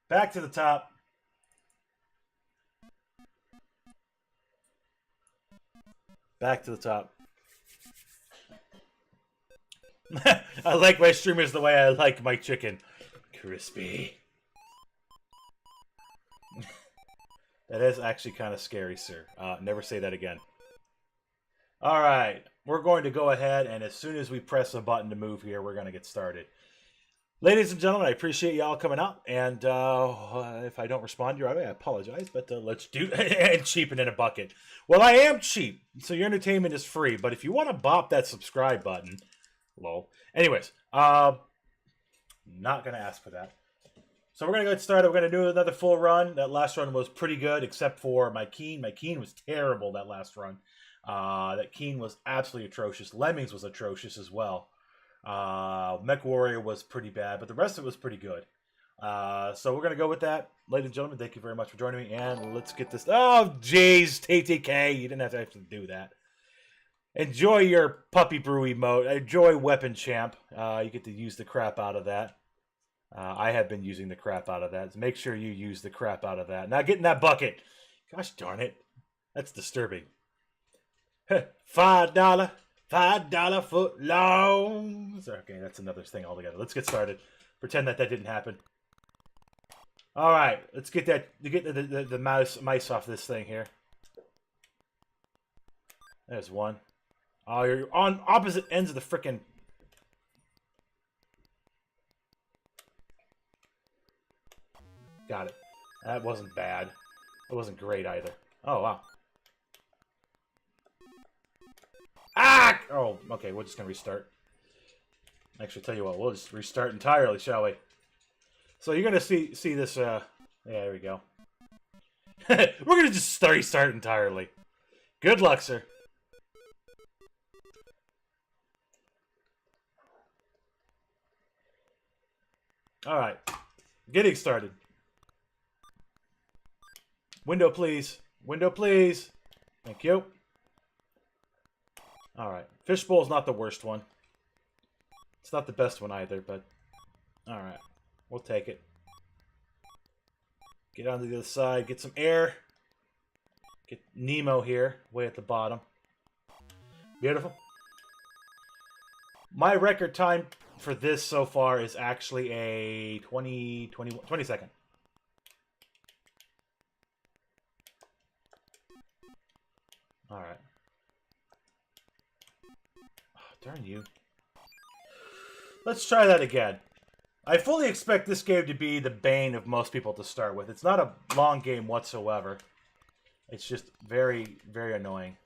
Back to the top. Back to the top. I like my streamers the way I like my chicken. Crispy. That is actually kind of scary, sir. Never say that again. All right. We're going to go ahead, and as soon as we press a button to move here, we're going to get started. Ladies and gentlemen, I appreciate y'all coming out, and if I don't respond your way, I apologize, but let's do and cheapen in a bucket. Well, I am cheap, so your entertainment is free, but if you want to bop that subscribe button, lol. Anyways, not going to ask for that. So we're going to get started. We're going to do another full run. That last run was pretty good, except for my Keen. My Keen was terrible that last run. That Keen was absolutely atrocious. Lemmings was atrocious as well. Mech Warrior was pretty bad, but the rest of it was pretty good. So we're going to go with that. Ladies and gentlemen, thank you very much for joining me, and let's get this... Oh, jeez, TTK, you didn't have to actually do that. Enjoy your Puppy Brew emote. Enjoy Weapon Champ. You get to use the crap out of that. I have been using the crap out of that. So make sure you use the crap out of that. Now get in that bucket. Gosh darn it. That's disturbing. $5. $5 foot long. Okay, that's another thing altogether. Let's get started. Pretend that didn't happen. All right, let's get the mice off this thing here. There's one. Oh, you're on opposite ends of the frickin'. Got it. That wasn't bad. It wasn't great either. Oh wow. Ah! Oh, okay, we're just gonna restart. Actually, tell you what, we'll just restart entirely, shall we? So you're gonna see this. Yeah, there we go. We're gonna just restart entirely. Good luck, sir. All right, getting started. Window, please. Window, please. Thank you. All right. Fishbowl's not the worst one. It's not the best one either, but... All right. We'll take it. Get onto the other side. Get some air. Get Nemo here, way at the bottom. Beautiful. My record time for this so far is actually a 20 second. All right. Oh, darn you. Let's try that again. I fully expect this game to be the bane of most people to start with. It's not a long game whatsoever. It's just very, very annoying.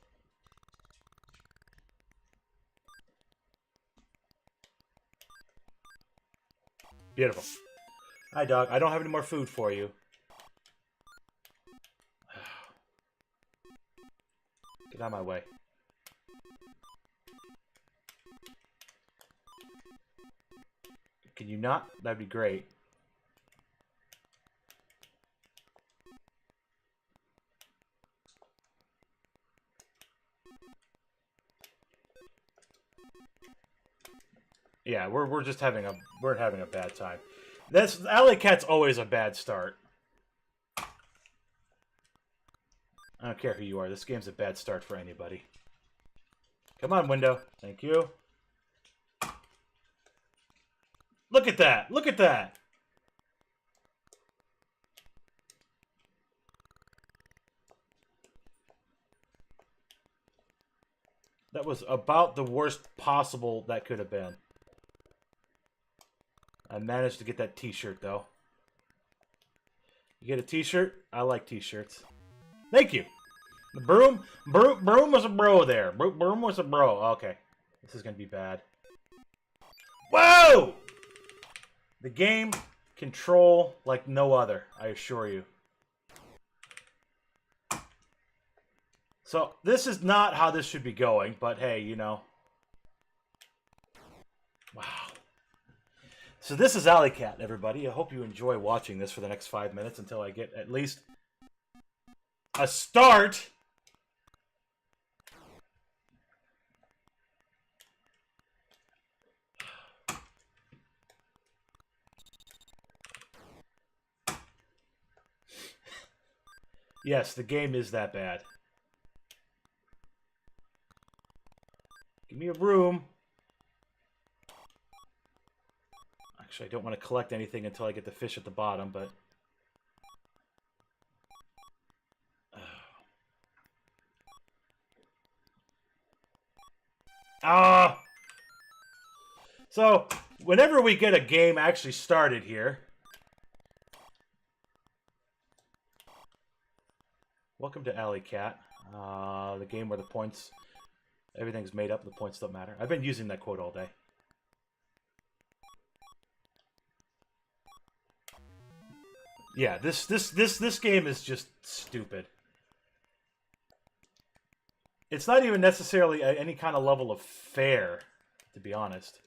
Beautiful. Hi, dog. I don't have any more food for you. Get out of my way. Can you not? That'd be great. Yeah, we're just having a bad time. That's Alley Cat's always a bad start. I don't care who you are. This game's a bad start for anybody. Come on, window. Thank you. Look at that. Look at that. That was about the worst possible that could have been. I managed to get that t-shirt, though. You get a t-shirt? I like t-shirts. Thank you. The broom was a bro there. Broom was a bro. Okay. This is going to be bad. Whoa! The game control like no other, I assure you. So, this is not how this should be going, but hey, you know. Wow. So this is Alley Cat, everybody. I hope you enjoy watching this for the next 5 minutes until I get at least a start. Yes, the game is that bad. Give me a room. Actually, I don't want to collect anything until I get the fish at the bottom, but... Ah! So, whenever we get a game actually started here... Welcome to Alley Cat. The game where the points... Everything's made up, the points don't matter. I've been using that quote all day. Yeah, this game is just stupid. It's not even necessarily any kind of level of fair, to be honest.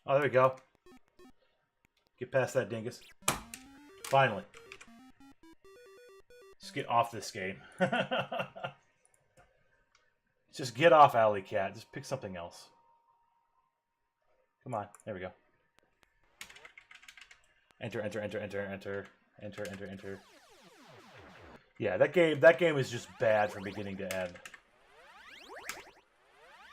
Oh, there we go. Get past that dingus. Finally. Just get off this game. Just get off Alley Cat. Just pick something else. Come on. There we go. Enter, enter, enter, enter, enter, enter, enter, enter. Yeah, that game is just bad from beginning to end.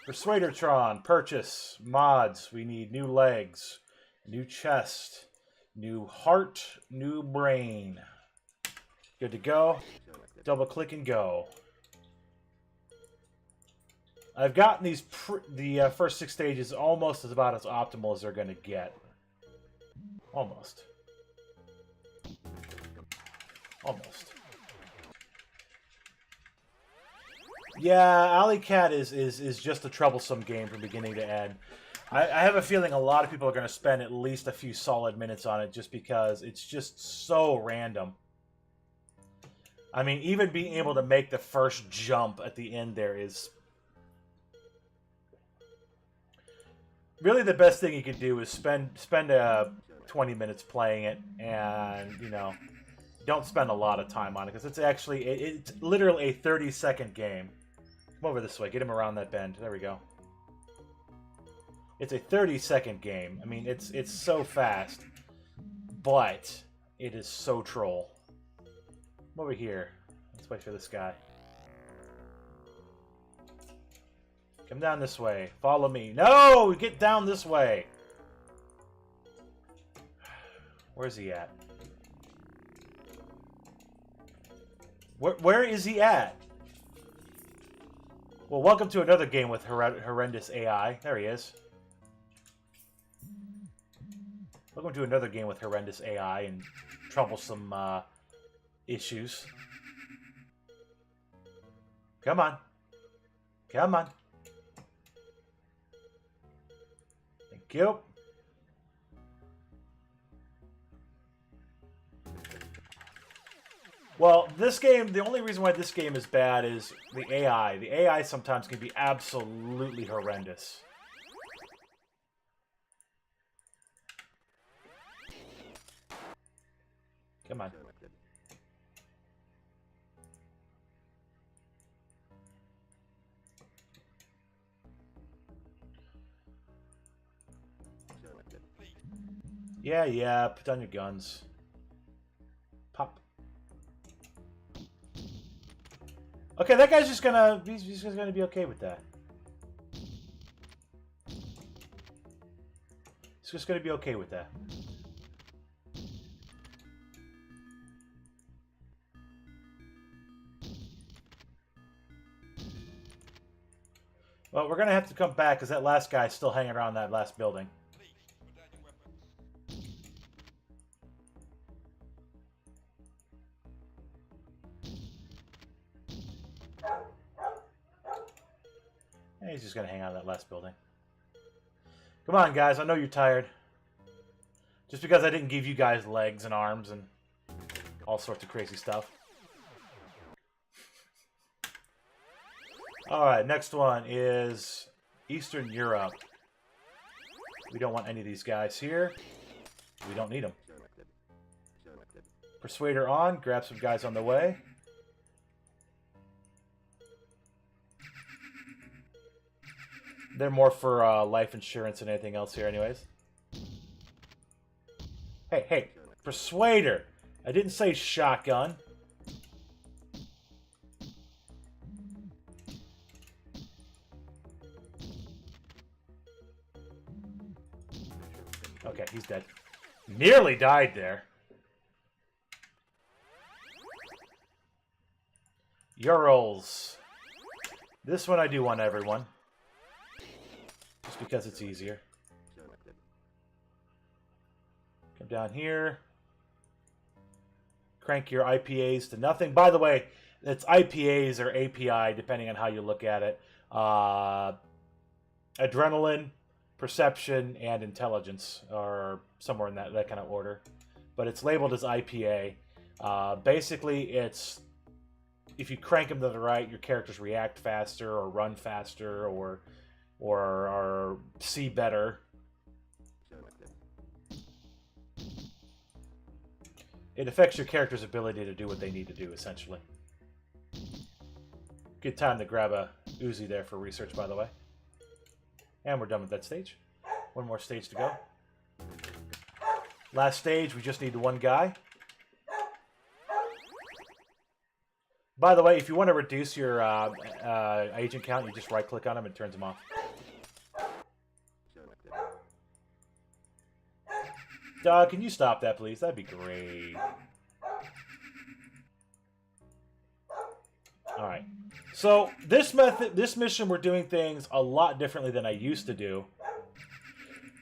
Persuadertron, purchase, mods. We need new legs, new chest, new heart, new brain. Good to go. Double click and go. I've gotten these the first 6 stages almost about as optimal as they're going to get. Almost. Almost. Yeah, Alley Cat is just a troublesome game from beginning to end. I have a feeling a lot of people are going to spend at least a few solid minutes on it just because it's just so random. I mean, even being able to make the first jump at the end there is... Really the best thing you can do is spend 20 minutes playing it and, you know, don't spend a lot of time on it because it's actually, it's literally a 30-second game. Come over this way. Get him around that bend. There we go. It's a 30-second game. I mean, it's so fast, but it is so troll. Come over here. Let's wait for this guy. Come down this way. Follow me. No! Get down this way. Where's he at? Where is he at? Well, welcome to another game with horrendous AI. There he is. Welcome to another game with horrendous AI and troublesome issues. Come on. Come on. Thank you. Well, this game, the only reason why this game is bad is the AI. The AI sometimes can be absolutely horrendous. Come on. Yeah, put down your guns. Pop. Okay, that guy's just gonna, he's just gonna be okay with that. He's just gonna be okay with that. Well, we're gonna have to come back because that last guy's still hanging around that last building. He's just going to hang out in that last building. Come on, guys. I know you're tired. Just because I didn't give you guys legs and arms and all sorts of crazy stuff. Alright, next one is Eastern Europe. We don't want any of these guys here. We don't need them. Persuader on. Grab some guys on the way. They're more for life insurance than anything else here anyways. Hey, hey, Persuader! I didn't say shotgun. Okay, he's dead. Nearly died there. Urals. This one I do want everyone. Just because it's easier. Come down here. Crank your IPAs to nothing. By the way, it's IPAs or API, depending on how you look at it. Adrenaline, perception, and intelligence are somewhere in that kind of order. But it's labeled as IPA. Basically, it's... if you crank them to the right, your characters react faster or run faster or see better. It affects your character's ability to do what they need to do, essentially. Good time to grab a Uzi there for research, by the way. And we're done with that stage. One more stage to go. Last stage, we just need one guy. By the way, if you want to reduce your agent count, you just right-click on him and it turns him off. Dog, can you stop that, please? That'd be great. Alright. So, this mission, we're doing things a lot differently than I used to do.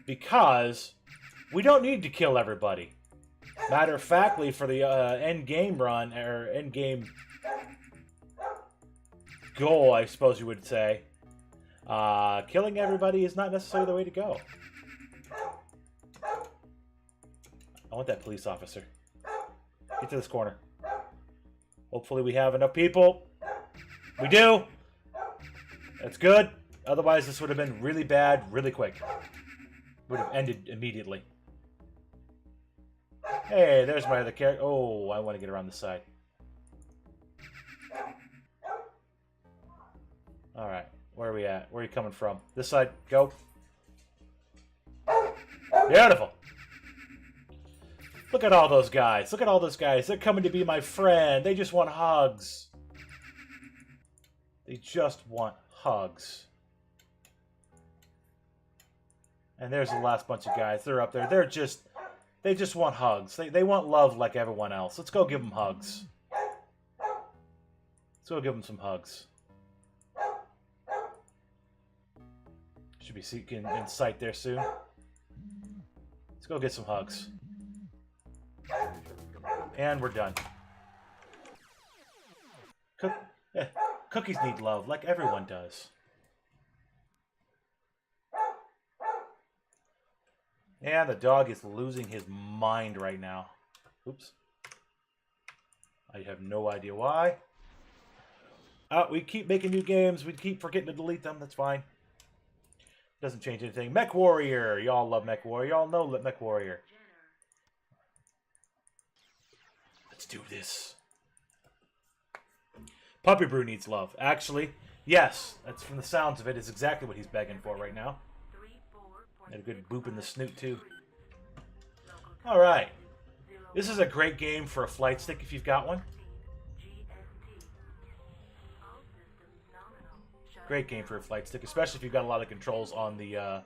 Because we don't need to kill everybody. Matter of factly, for the end game run, or end game goal, I suppose you would say, killing everybody is not necessarily the way to go. I want that police officer. Get to this corner. Hopefully we have enough people. We do! That's good. Otherwise, this would have been really bad, really quick. Would have ended immediately. Hey, there's my other character. Oh, I want to get around the side. Alright, where are we at? Where are you coming from? This side, go. Beautiful! Look at all those guys. Look at all those guys. They're coming to be my friend. They just want hugs. They just want hugs. And there's the last bunch of guys. They're up there. They just want hugs. They want love like everyone else. Let's go give them hugs. Let's go give them some hugs. Should be seeking in sight there soon. Let's go get some hugs. And we're done. Cookies need love, like everyone does. Yeah, the dog is losing his mind right now. Oops. I have no idea why. We keep making new games. We keep forgetting to delete them. That's fine. Doesn't change anything. Mech Warrior. Y'all love Mech Warrior. Y'all know Mech Warrior. Let's do this. Puppy Brew needs love. Actually, yes. That's from the sounds of it. It's exactly what he's begging for right now. And a good boop in the snoot, too. Alright. This is a great game for a flight stick if you've got one. Great game for a flight stick, especially if you've got a lot of controls on the,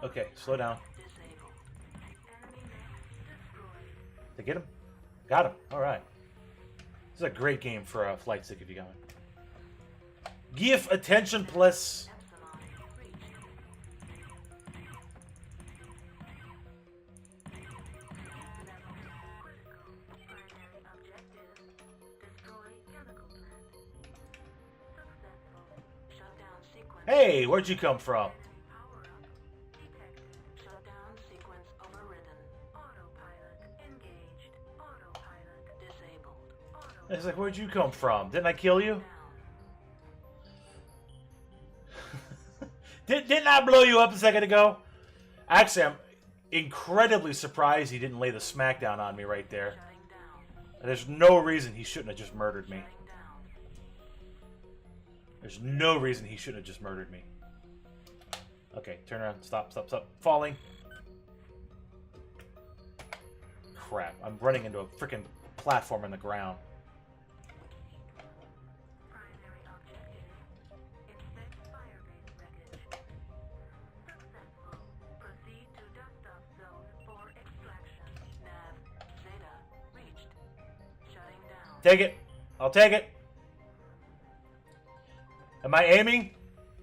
Okay, slow down. Did I get him? Got him. Alright. This is a great game for a flight stick if you got one. Give attention, plus. Hey, where'd you come from? It's like, where'd you come from? Didn't I kill you? Didn't I blow you up a second ago? Actually, I'm incredibly surprised he didn't lay the smackdown on me right there. There's no reason he shouldn't have just murdered me. There's no reason he shouldn't have just murdered me. Okay, turn around. Stop, stop, stop. Falling. Crap. I'm running into a freaking platform in the ground. Primary objective. Inspect firebase wreckage. Successful. Proceed to dust-off zone for extraction. Nav. Zeta. Reached. Shutting down. Take it. I'll take it. Am I aiming?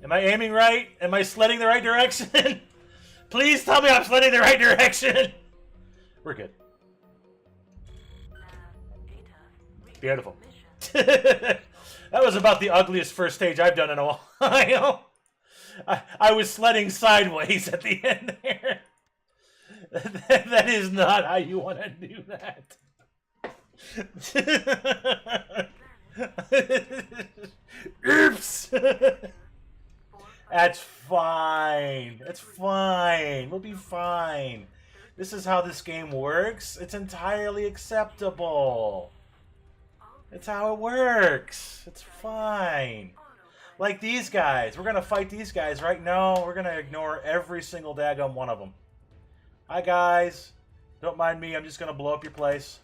Am I aiming right? Am I sledding the right direction? Please tell me I'm sledding the right direction. We're good. Beautiful. That was about the ugliest first stage I've done in a while. I was sledding sideways at the end there. That is not how you want to do that. Oops. That's fine. It's fine. We'll be fine. This is how this game works. It's entirely acceptable. It's how it works. It's fine. Like these guys. We're going to fight these guys right now. We're going to ignore every single daggum one of them. Hi, guys. Don't mind me. I'm just going to blow up your place.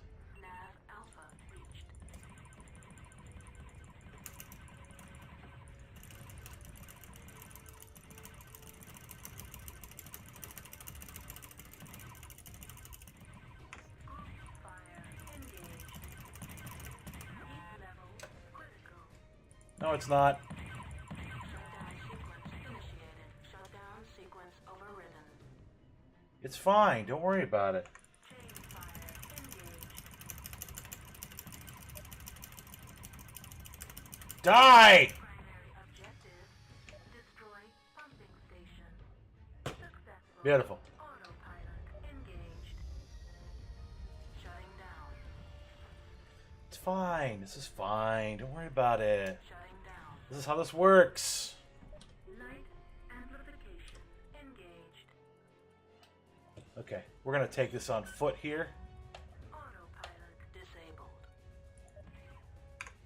No, it's not. It's fine. Don't worry about it. Die! Beautiful. It's fine. This is fine. Don't worry about it. This is how this works. Okay, we're gonna take this on foot here. Autopilot disabled.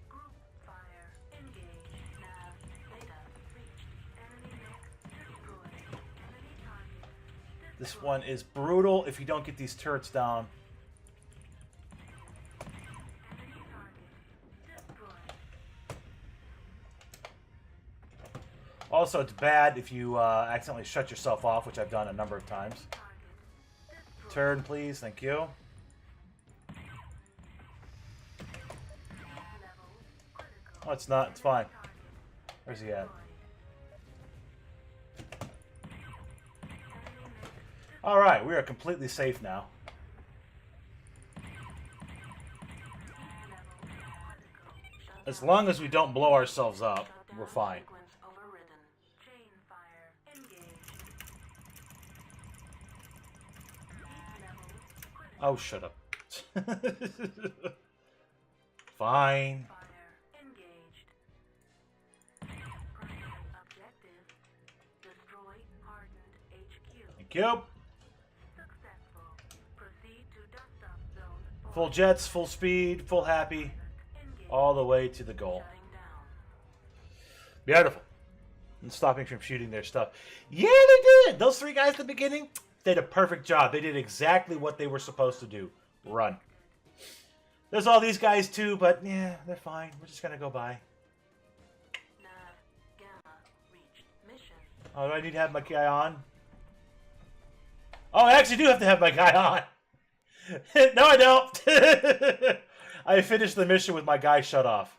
Group fire engaged. Nav data reached. Enemy mech destroyed. Enemy target. This one is brutal if you don't get these turrets down. Enemy target destroyed. Also, it's bad if you accidentally shut yourself off, which I've done a number of times. Turn, please. Thank you. Oh, it's not. It's fine. Where's he at? Alright, we are completely safe now. As long as we don't blow ourselves up, we're fine. Oh, shut up. Fine. Thank you. Full jets, full speed, full happy, all the way to the goal. Beautiful. And stopping from shooting their stuff. Yeah, they did. Those three guys at the beginning did a perfect job. They did exactly what they were supposed to do. Run. There's all these guys too, but yeah, they're fine. We're just gonna go by. Oh, do I need to have my guy on? Oh, I actually do have to have my guy on. No, I don't. I finished the mission with my guy shut off.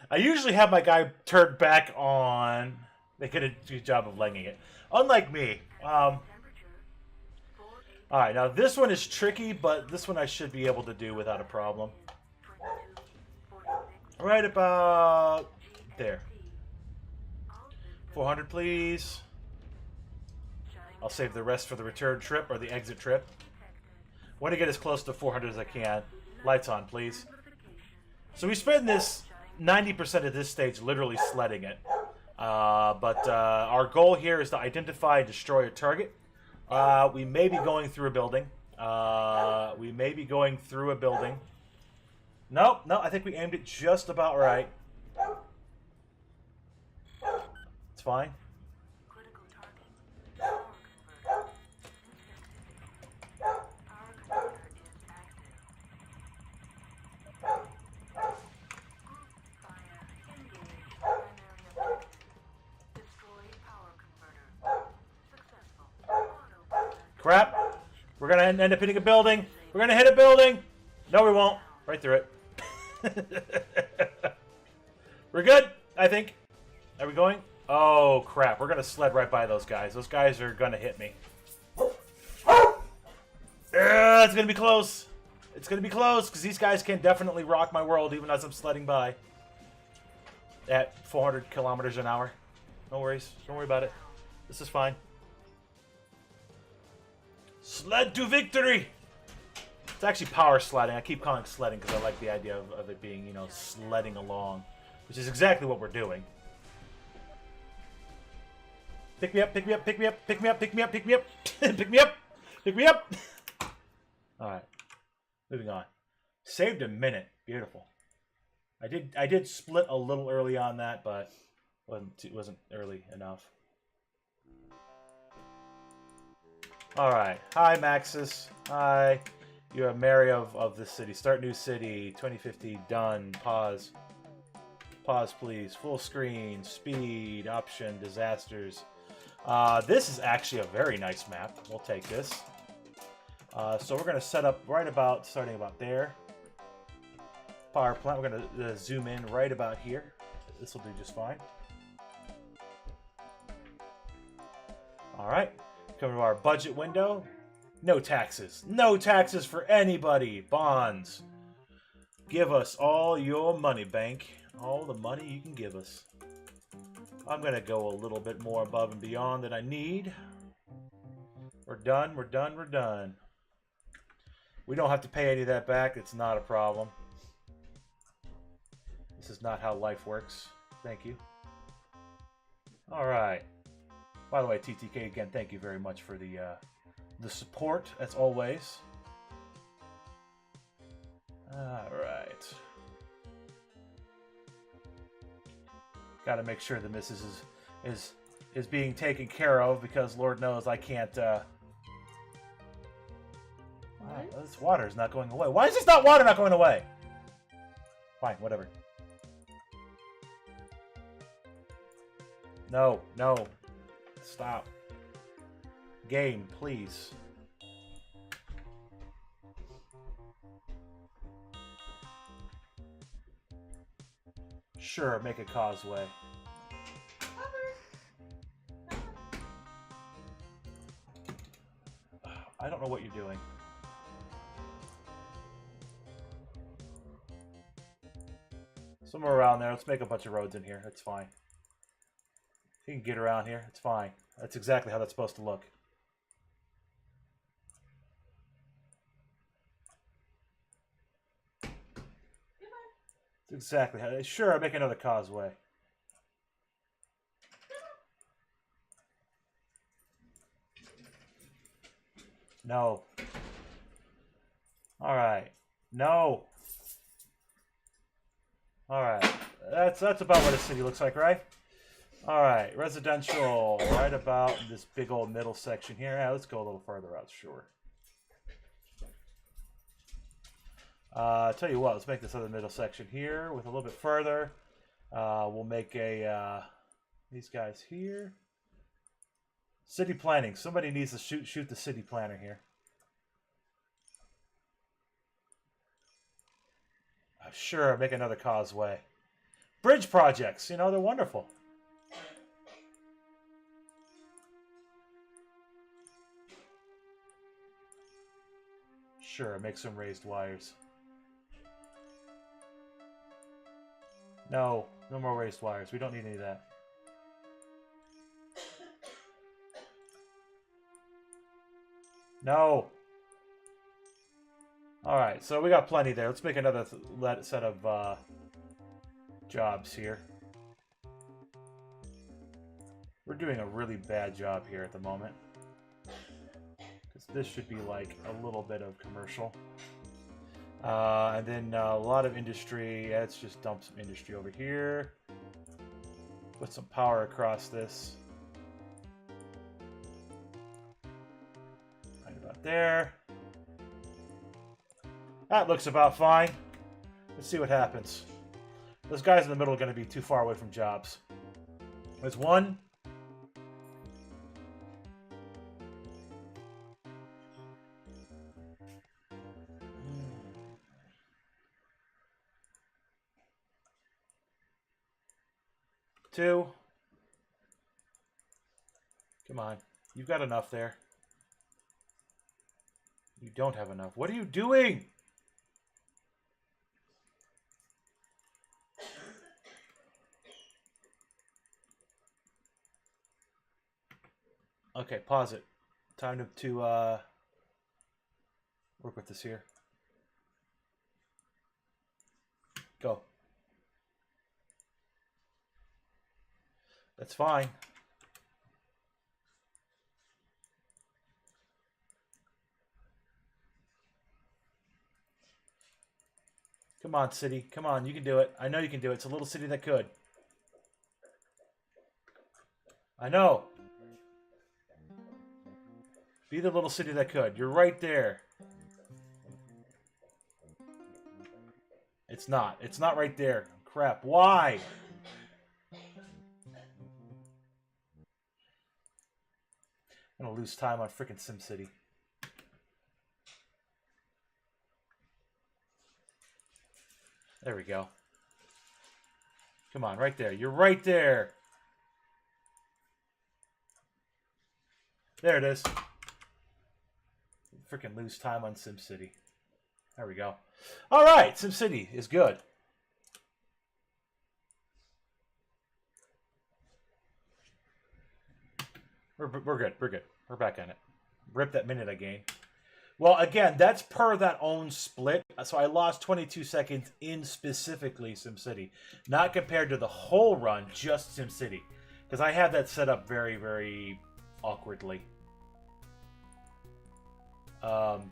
I usually have my guy turned back on. They could have done a good job of legging it. Unlike me. Alright, now this one is tricky, but this one I should be able to do without a problem. Right about there. 400, please. I'll save the rest for the return trip or the exit trip. Want to get as close to 400 as I can. Lights on, please. So we spend this 90% of this stage literally sledding it. But our goal here is to identify and destroy a target. We may be going through a building. Nope, no, I think we aimed it just about right. It's fine. Critical target. Power converter. Infected. Power converter is active. Group fire. Engage. Primary objective. Destroy power converter. Successful. Autopilot. Crap. We're going to end up hitting a building. We're going to hit a building. No, we won't. Right through it. We're good, I think. Are we going? Oh, crap. We're going to sled right by those guys. Those guys are going to hit me. It's going to be close. It's going to be close, because these guys can definitely rock my world even as I'm sledding by. At 400 kilometers an hour. No worries. Don't worry about it. This is fine. Sled to victory! It's actually power sledding. I keep calling it sledding because I like the idea of it being, you know, sledding along. Which is exactly what we're doing. Pick me up, pick me up, pick me up, pick me up, pick me up, pick me up, pick me up, pick me up! Alright. Moving on. Saved a minute. Beautiful. I did split a little early on that, but wasn't early enough. Alright. Hi, Maxis. Hi. You're a mayor of this city. Start new city. 2050. Done. Pause. Pause, please. Full screen. Speed. Option. Disasters. This is actually a very nice map. We'll take this. So we're going to set up right about, starting about there. Power plant. We're going to zoom in right about here. This will do just fine. Alright. Coming to our budget window. No taxes. No taxes for anybody. Bonds. Give us all your money, bank. All the money you can give us. I'm going to go a little bit more above and beyond than I need. We're done. We're done. We're done. We don't have to pay any of that back. It's not a problem. This is not how life works. Thank you. Alright. By the way, TTK, again, thank you very much for the support, as always. Alright. Gotta make sure the missus is being taken care of, because Lord knows I can't, Wow, this water is not going away. Why is this water not going away? Fine, whatever. No, no. Stop. Game, please. Sure, make a causeway. I don't know what you're doing. Somewhere around there. Let's make a bunch of roads in here. That's fine. If you can get around here, it's fine. That's exactly how that's supposed to look. It's exactly how... Sure, I'll make another causeway. No. Alright. No. Alright. That's about what a city looks like, right? Alright, residential, right about this big old middle section here. Yeah, let's go a little further out, sure. Tell you what, let's make this other middle section here with a little bit further. We'll make these guys here. City planning. Somebody needs to shoot the city planner here. Sure, make another causeway. Bridge projects, you know, they're wonderful. Sure, make some raised wires. No, no more raised wires. We don't need any of that. No. Alright, so we got plenty there. Let's make another set of jobs here. We're doing a really bad job here at the moment. Because this should be like a little bit of commercial. And then a lot of industry. Yeah, let's just dump some industry over here. Put some power across this. Right about there. That looks about fine. Let's see what happens. Those guys in the middle are going to be too far away from jobs. There's one. Two. Come on. You've got enough there. You don't have enough. What are you doing? Okay, pause it. Time to work with this here. Go. That's fine. Come on, city. Come on, you can do it. I know you can do it. It's a little city that could. I know. Be the little city that could. You're right there. It's not. It's not right there. Crap. Why? I'm gonna lose time on freaking SimCity. There we go. Come on, right there. You're right there. There it is. Freaking lose time on SimCity. There we go. All right, SimCity is good. We're good. We're good. We're back on it. Rip that minute I gained. Well, again, that's per that own split. So I lost 22 seconds in specifically SimCity. Not compared to the whole run, just SimCity. Because I had that set up very, very awkwardly.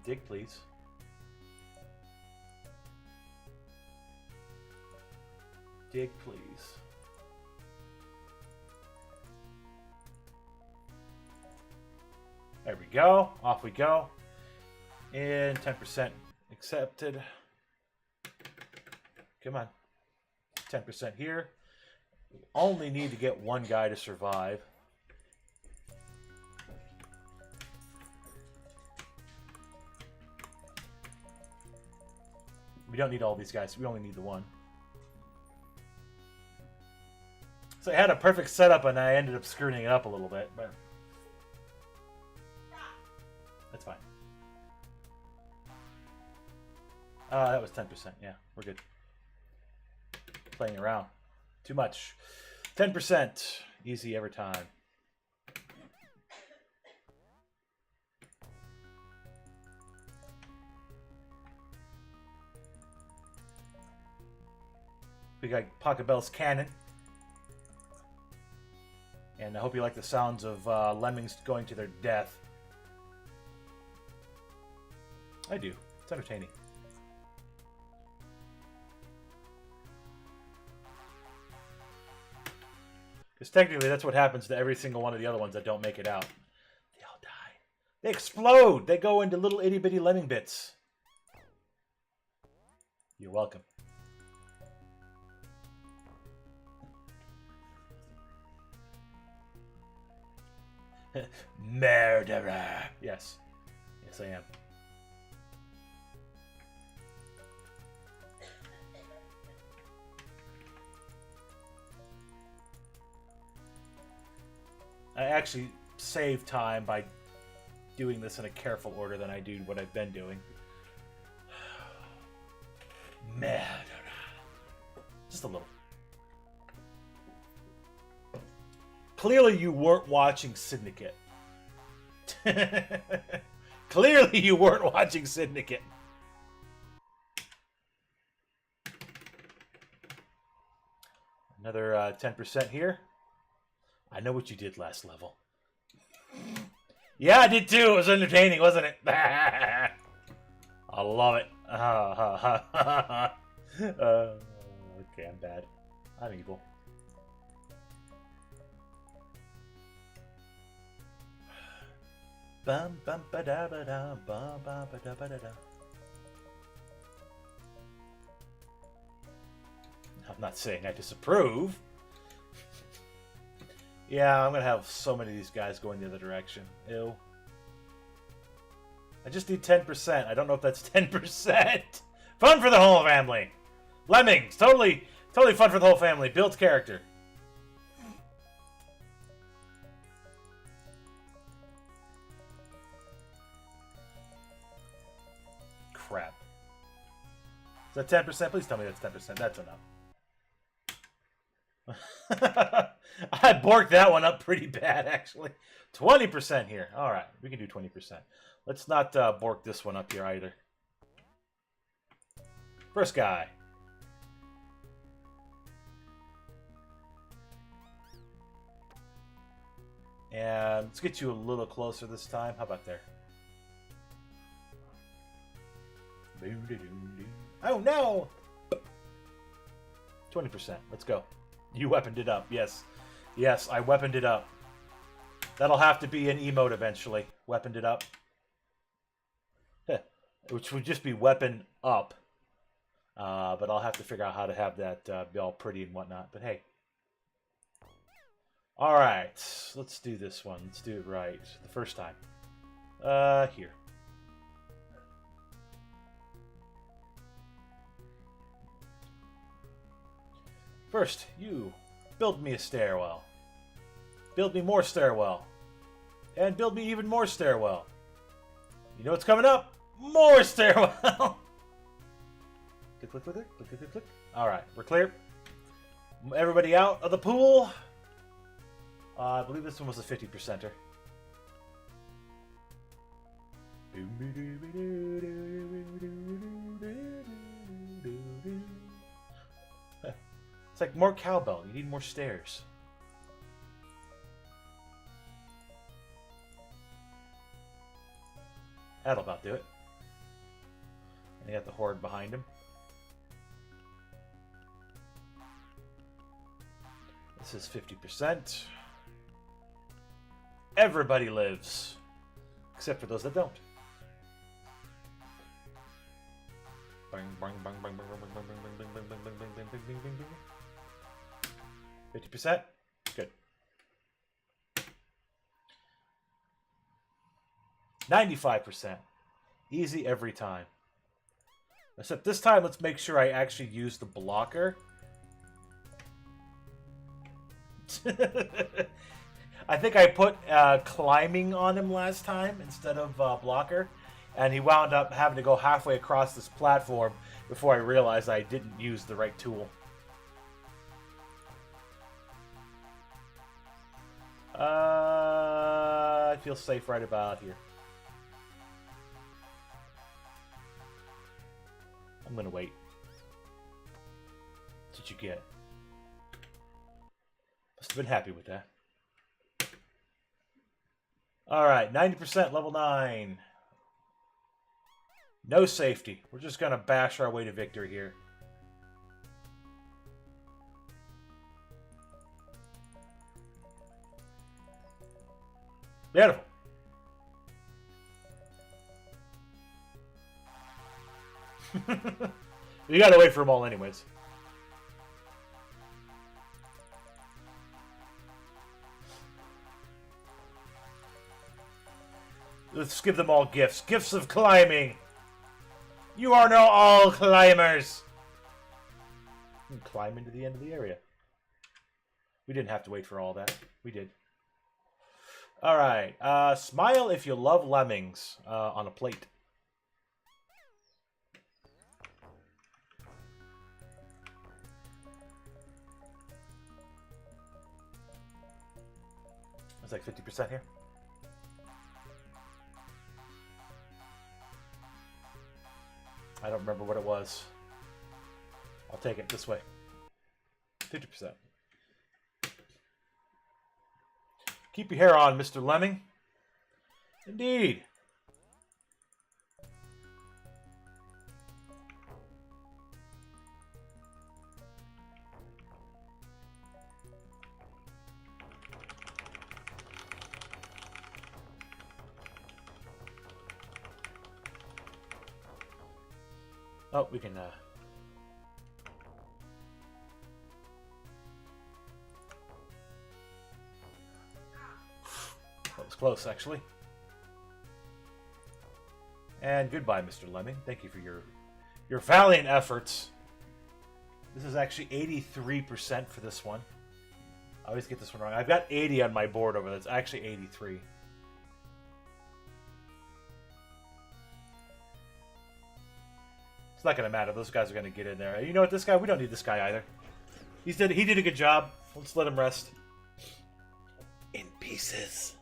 Dig, please. Dig, please. There we go. Off we go. And 10% accepted. Come on. 10% here. We only need to get one guy to survive. We don't need all these guys. We only need the one. So I had a perfect setup and I ended up screwing it up a little bit, but that's fine. That was 10%. Yeah, we're good. Playing around. Too much. 10%. Easy every time. We got Pocket Bell's cannon. And I hope you like the sounds of lemmings going to their death. I do. It's entertaining. Because technically that's what happens to every single one of the other ones that don't make it out. They all die. They explode! They go into little itty-bitty lemming bits. You're welcome. Murderer! Yes. Yes, I am. I actually save time by doing this in a careful order than I do what I've been doing. Murderer. Just a little. Clearly you weren't watching Syndicate. Clearly you weren't watching Syndicate. Another 10% here. I know what you did last level. Yeah, I did too. It was entertaining, wasn't it? I love it. Okay, I'm bad. I'm evil. Bum bum ba da ba da bum bum ba da ba da da. I'm not saying I disapprove. Yeah, I'm gonna have so many of these guys going the other direction. Ew. I just need 10%. I don't know if that's 10%. Fun for the whole family. Lemmings, totally fun for the whole family. Builds character. Crap. Is that 10%? Please tell me that's 10%. That's enough. I borked that one up pretty bad, actually. 20% here. All right, we can do 20%. Let's not bork this one up here either. First guy. And let's get you a little closer this time. How about there? Oh no! 20%. Let's go. You weaponed it up. Yes. Yes, I weaponed it up. That'll have to be an emote eventually. Weaponed it up. Which would just be weapon up. But I'll have to figure out how to have that be all pretty and whatnot. But hey. Alright. Let's do this one. Let's do it right. The first time. Here. First, you build me a stairwell. Build me more stairwell. And build me even more stairwell. You know what's coming up? More stairwell! Click, click, click, click, click, click, click. Alright, we're clear. Everybody out of the pool. I believe this one was a 50%er. It's like more cowbell. You need more stairs. That'll about do it. And you got the horde behind him. This is 50%. Everybody lives. Except for those that don't. Bang, bang, bang, bang, bang, bang, bang, bang, bang, bang, bang, bang, bang, bang, bang, bang, bang. 50%? Good. 95%. Easy every time. Except this time, let's make sure I actually use the blocker. I think I put climbing on him last time instead of blocker. And he wound up having to go halfway across this platform before I realized I didn't use the right tool. I feel safe right about here. I'm gonna wait. That's what you get. Must have been happy with that. Alright, 90% level 9. No safety. We're just gonna bash our way to victory here. Beautiful. You gotta wait for them all anyways. Let's give them all gifts. Gifts of climbing. You are now all climbers. And climb into the end of the area. We didn't have to wait for all that. We did. Alright. Smile if you love lemmings on a plate. It's like 50% here. I don't remember what it was. I'll take it this way. 50%. Keep your hair on, Mr. Lemming. Indeed. Oh, we can... That was close, actually. And goodbye, Mr. Lemming. Thank you for your valiant efforts. This is actually 83% for this one. I always get this one wrong. I've got 80 on my board over there. It's actually 83. It's not going to matter. Those guys are going to get in there. You know what? This guy, we don't need this guy either. He did a good job. Let's let him rest. In pieces.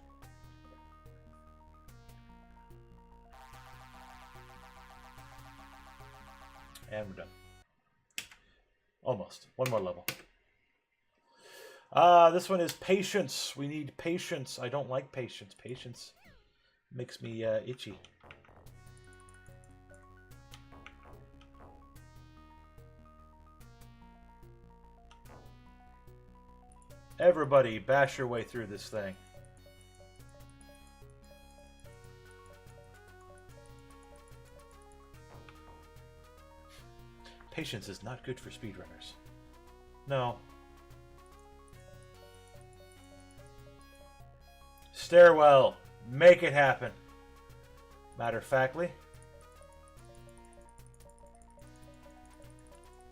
And we're done. Almost. One more level. This one is patience. We need patience. I don't like patience. Patience makes me itchy. Everybody, bash your way through this thing. Patience is not good for speedrunners. No. Stairwell. Make it happen. Matter of factly.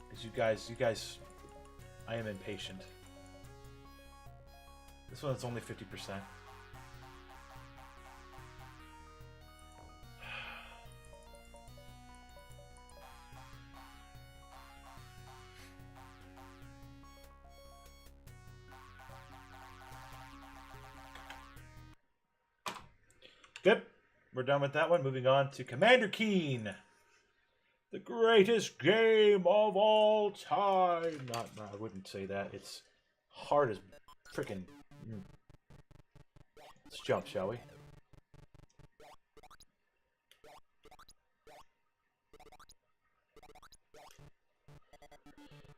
Because you guys, I am impatient. This one's only 50%. Good. We're done with that one. Moving on to Commander Keen. The greatest game of all time. No, I wouldn't say that. It's hard as freaking... Let's jump, shall we?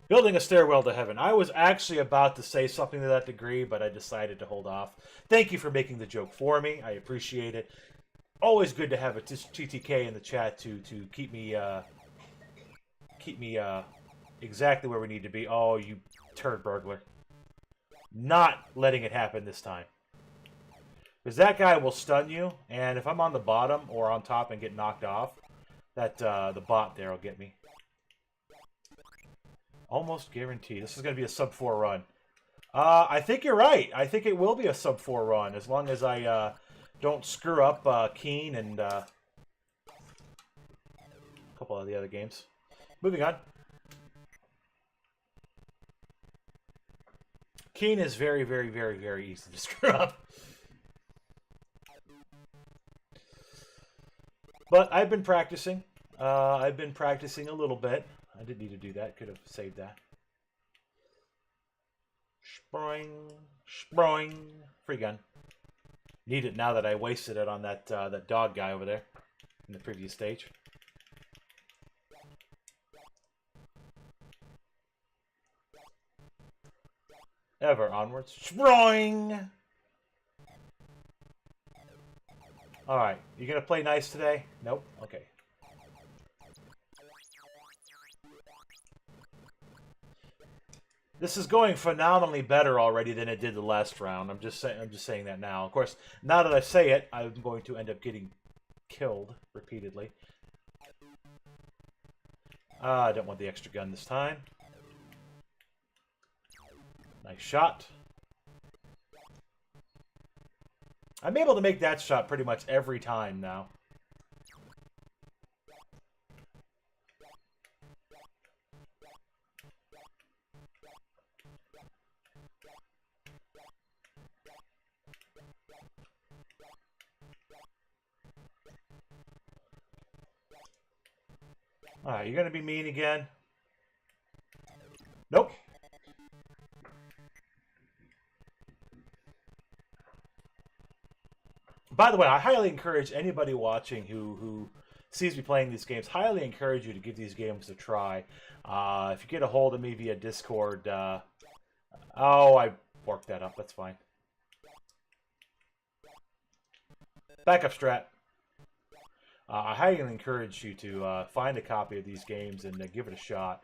Building a stairwell to heaven. I was actually about to say something to that degree, but I decided to hold off. Thank you for making the joke for me. I appreciate it. Always good to have a TTK in the chat to keep me exactly where we need to be. Oh, you turd burglar. Not letting it happen this time. Because that guy will stun you, and if I'm on the bottom or on top and get knocked off, that the bot there will get me. Almost guaranteed. This is going to be a sub 4 run. I think you're right. I think it will be a sub 4 run as long as I don't screw up Keen and a couple of the other games. Moving on. Keen is very, very, very, very easy to screw up. But I've been practicing. I've been practicing a little bit. I didn't need to do that. Could have saved that. Sproing. Sproing. Free gun. Need it now that I wasted it on that that dog guy over there in the previous stage. Ever onwards. Sproing! Alright. You gonna play nice today? Nope. Okay. This is going phenomenally better already than it did the last round. I'm just saying that now. Of course, now that I say it, I'm going to end up getting killed repeatedly. I don't want the extra gun this time. Nice shot. I'm able to make that shot pretty much every time now. Alright, you're going to be mean again? Nope. By the way, I highly encourage anybody watching who sees me playing these games, highly encourage you to give these games a try. If you get a hold of me via Discord, oh, I worked that up. That's fine. Backup strat. I highly encourage you to find a copy of these games and give it a shot.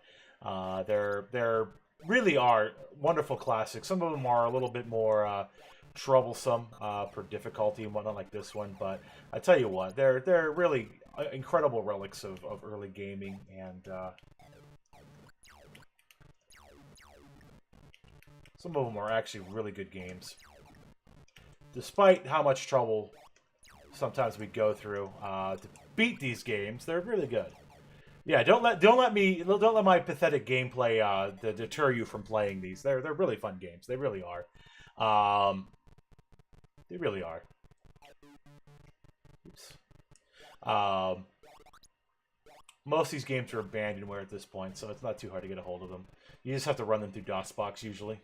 They're really are wonderful classics. Some of them are a little bit more troublesome for difficulty and whatnot, like this one. But I tell you what, they're really incredible relics of early gaming, and some of them are actually really good games. Despite how much trouble sometimes we go through to beat these games, they're really good. Yeah, don't let my pathetic gameplay deter you from playing these. They're really fun games. They really are. They really are. Oops. Most of these games are abandonware at this point, so it's not too hard to get a hold of them. You just have to run them through DOSBox usually.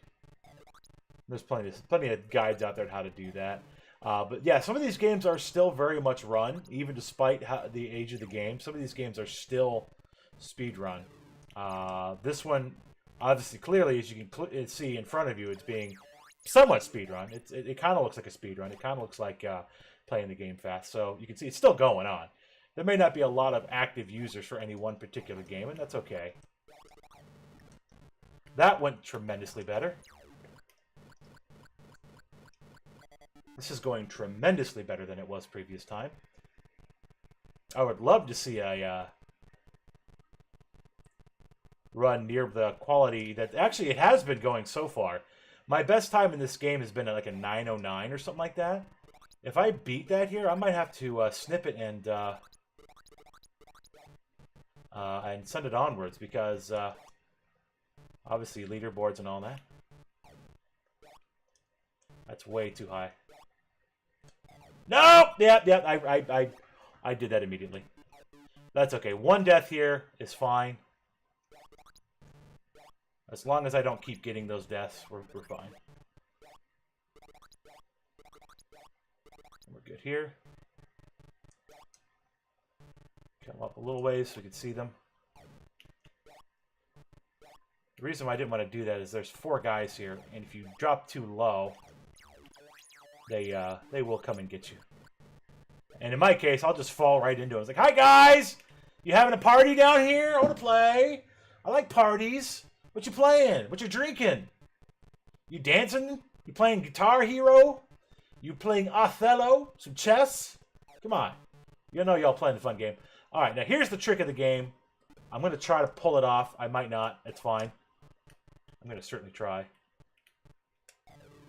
There's plenty of guides out there on how to do that. But yeah, some of these games are still very much run, even despite the age of the game. Some of these games are still speed run. This one, obviously, clearly, as you can see in front of you, it's being somewhat speed run. It kind of looks like a speed run. It kind of looks like playing the game fast. So you can see it's still going on. There may not be a lot of active users for any one particular game, and that's okay. That went tremendously better. This is going tremendously better than it was previous time. I would love to see a run near the quality that actually it has been going so far. My best time in this game has been at like a 909 or something like that. If I beat that here, I might have to snip it and send it onwards because obviously leaderboards and all that. That's way too high. No! Yep, I did that immediately. That's okay. One death here is fine. As long as I don't keep getting those deaths, we're fine. We're good here. Come up a little ways so we can see them. The reason why I didn't want to do that is there's 4 guys here, and if you drop too low, they will come and get you. And in my case, I'll just fall right into it. It's like, hi guys! You having a party down here? I want to play. I like parties. What you playing? What you drinking? You dancing? You playing Guitar Hero? You playing Othello? Some chess? Come on. You know y'all playing a fun game. Alright, now here's the trick of the game. I'm going to try to pull it off. I might not. It's fine. I'm going to certainly try.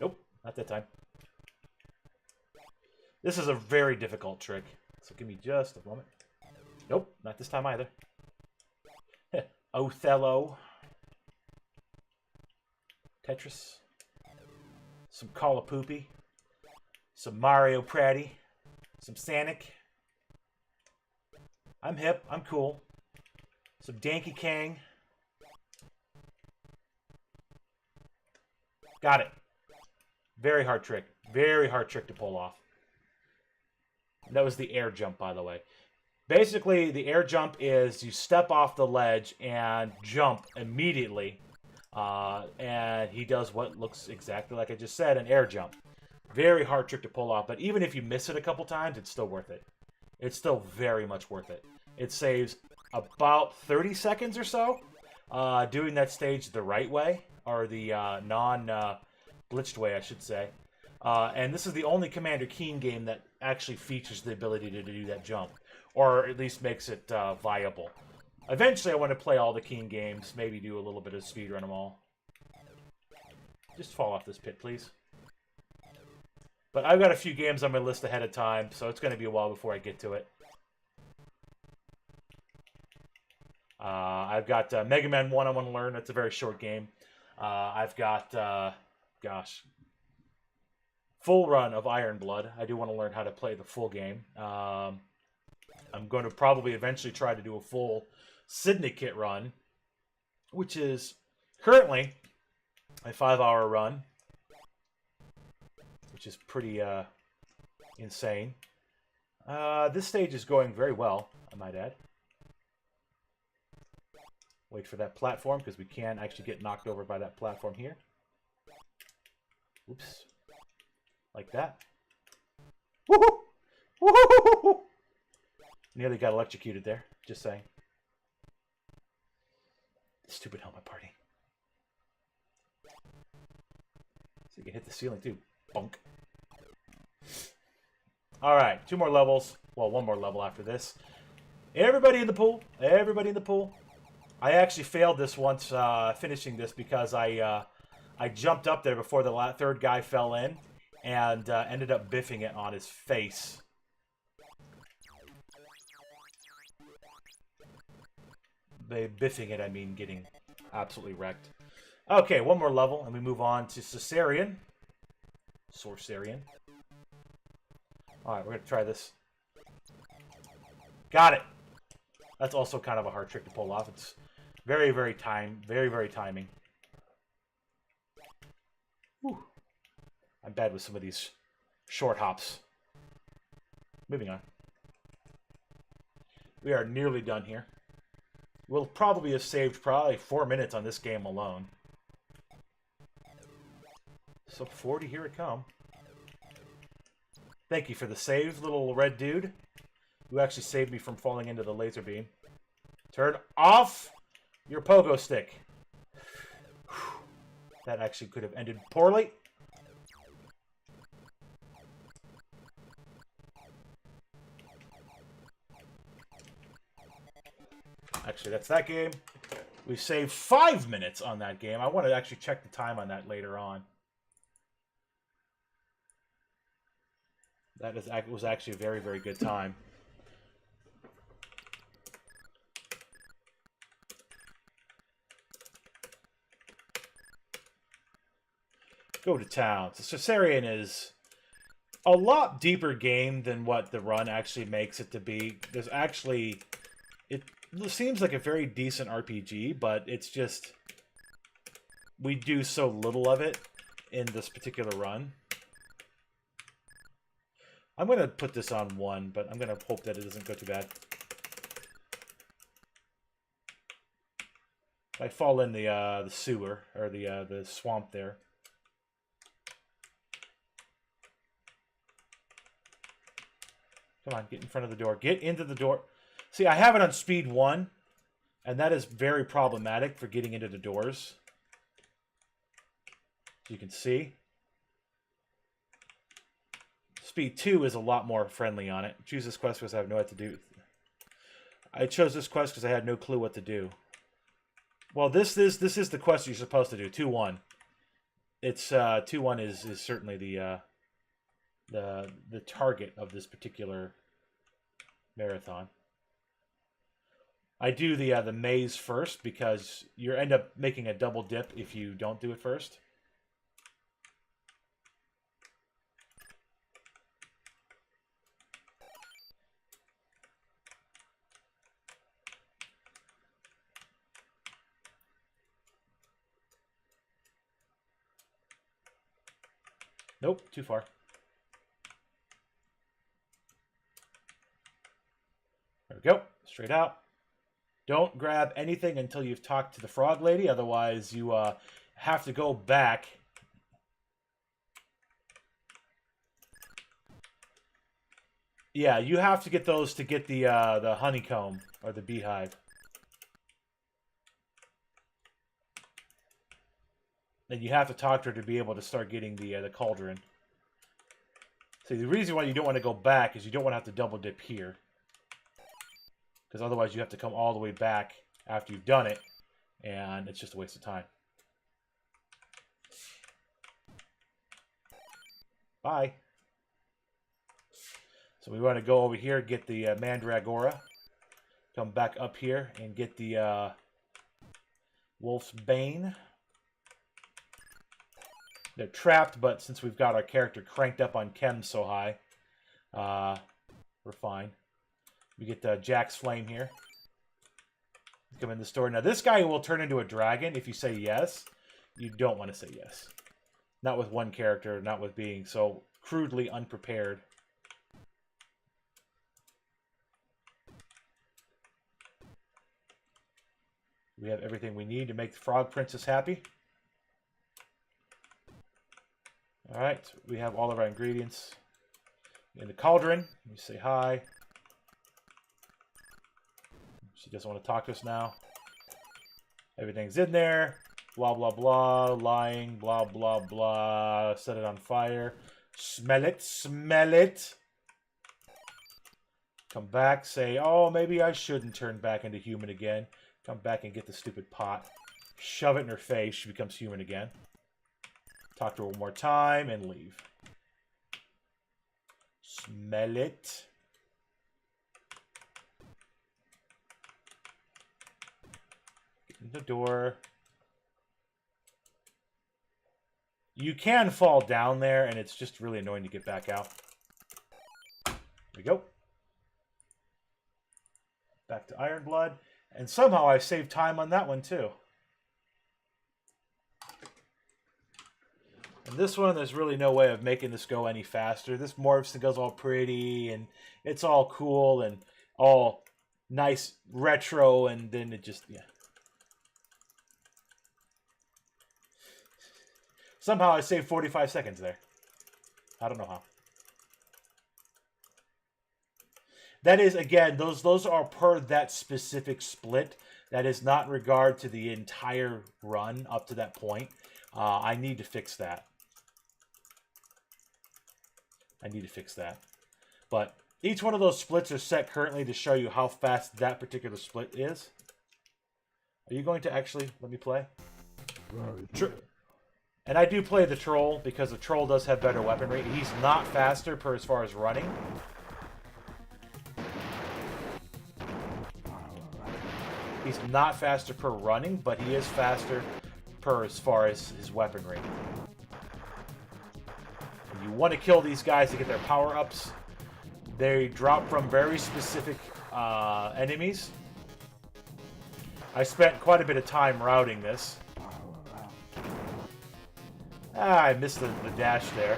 Nope, not that time. This is a very difficult trick, so give me just a moment. Nope, not this time either. Othello. Tetris. Some Call of Poopy. Some Mario Pratty. Some Sonic. I'm hip, I'm cool. Some Danky Kang. Got it. Very hard trick. Very hard trick to pull off. That was the air jump, by the way. Basically, the air jump is you step off the ledge and jump immediately. And he does what looks exactly like I just said, an air jump. Very hard trick to pull off, but even if you miss it a couple times, it's still worth it. It's still very much worth it. It saves about 30 seconds or so doing that stage the right way, or the non-glitched way, I should say. And this is the only Commander Keen game that actually features the ability to do that jump, or at least makes it viable. Eventually, I want to play all the Keen games, maybe do a little bit of speedrun them all. Just fall off this pit, please. But I've got a few games on my list ahead of time, so it's going to be a while before I get to it. I've got Mega Man 1 I want to learn. That's a very short game. I've got, gosh, full run of Iron Blood. I do want to learn how to play the full game. I'm going to probably eventually try to do a full Syndicate run, which is currently a 5-hour run, which is pretty insane. This stage is going very well, I might add. Wait for that platform, because we can actually get knocked over by that platform here. Oops. Like that. Woohoo! Woohoo! Nearly got electrocuted there. Just saying. Stupid helmet party. So you can hit the ceiling too. Bunk. Alright, 2 more levels. Well, 1 more level after this. Everybody in the pool. Everybody in the pool. I actually failed this once finishing this because I jumped up there before the 3rd guy fell in and ended up biffing it on his face. By biffing it, I mean getting absolutely wrecked. Okay, 1 more level, and we move on to Caesarean. Sorcerian. Alright, we're going to try this. Got it! That's also kind of a hard trick to pull off. It's very, very timing. Whew. I'm bad with some of these short hops. Moving on. We are nearly done here. We'll probably have saved probably 4 minutes on this game alone. So 40, here it come. Thank you for the save, little red dude. You actually saved me from falling into the laser beam. Turn off your pogo stick. That actually could have ended poorly. Actually, that's that game. We saved 5 minutes on that game. I want to actually check the time on that later on. That was actually a very, very good time. Go to town. So Caesarean is a lot deeper game than what the run actually makes it to be. There's actually... It seems like a very decent RPG, but it's just... We do so little of it in this particular run. I'm going to put this on 1, but I'm going to hope that it doesn't go too bad. I fall in the sewer, or the swamp there. Come on, get in front of the door. Get into the door. See, I have it on speed 1, and that is very problematic for getting into the doors. As you can see. Speed 2 is a lot more friendly on it. Choose this quest because I have no idea what to do. I chose this quest because I had no clue what to do. Well, this is the quest you're supposed to do. 2-1. It's 2-1 is certainly the target of this particular marathon. I do the maze first because you end up making a double dip if you don't do it first. Nope, too far. There we go. Straight out. Don't grab anything until you've talked to the frog lady. Otherwise, you have to go back. Yeah, you have to get those to get the honeycomb or the beehive. Then you have to talk to her to be able to start getting the cauldron. See, the reason why you don't want to go back is you don't want to have to double dip here. Because otherwise you have to come all the way back after you've done it, and it's just a waste of time. Bye. So we want to go over here, get the Mandragora. Come back up here and get the Wolf's Bane. They're trapped, but since we've got our character cranked up on chem so high, we're fine. We get Jack's Flame here. Come in the store. Now, this guy will turn into a dragon if you say yes. You don't want to say yes. Not with one character, not with being so crudely unprepared. We have everything we need to make the Frog Princess happy. Alright, we have all of our ingredients. In the cauldron, we say hi. She doesn't want to talk to us now. Everything's in there. Blah, blah, blah. Lying. Blah, blah, blah. Set it on fire. Smell it. Smell it. Come back. Say, oh, maybe I shouldn't turn back into human again. Come back and get the stupid pot. Shove it in her face. She becomes human again. Talk to her one more time and leave. Smell it. Get in the door. You can fall down there, and it's just really annoying to get back out. There we go. Back to Iron Blood. And somehow I saved time on that one, too. And this one, there's really no way of making this go any faster. This morphs and goes all pretty, and it's all cool and all nice retro, and then it just, yeah. Somehow I saved 45 seconds there. I don't know how. That is, again, those are per that specific split. That is not in regard to the entire run up to that point. I need to fix that. I need to fix that. But each one of those splits are set currently to show you how fast that particular split is. Are you going to actually let me play? And I do play the troll because the troll does have better weaponry. He's not faster per as far as running. He's not faster per running, but he is faster per as far as his weaponry. And you want to kill these guys to get their power-ups. They drop from very specific enemies. I spent quite a bit of time routing this. I missed the dash there.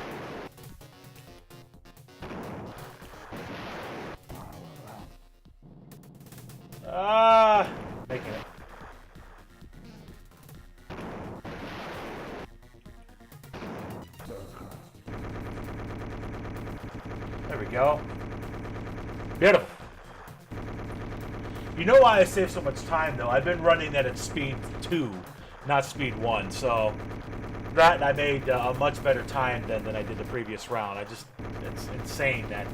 Making it. There we go. Beautiful. You know why I save so much time, though? I've been running that at speed 2, not speed 1, so that I made a much better time than I did the previous round. It's insane that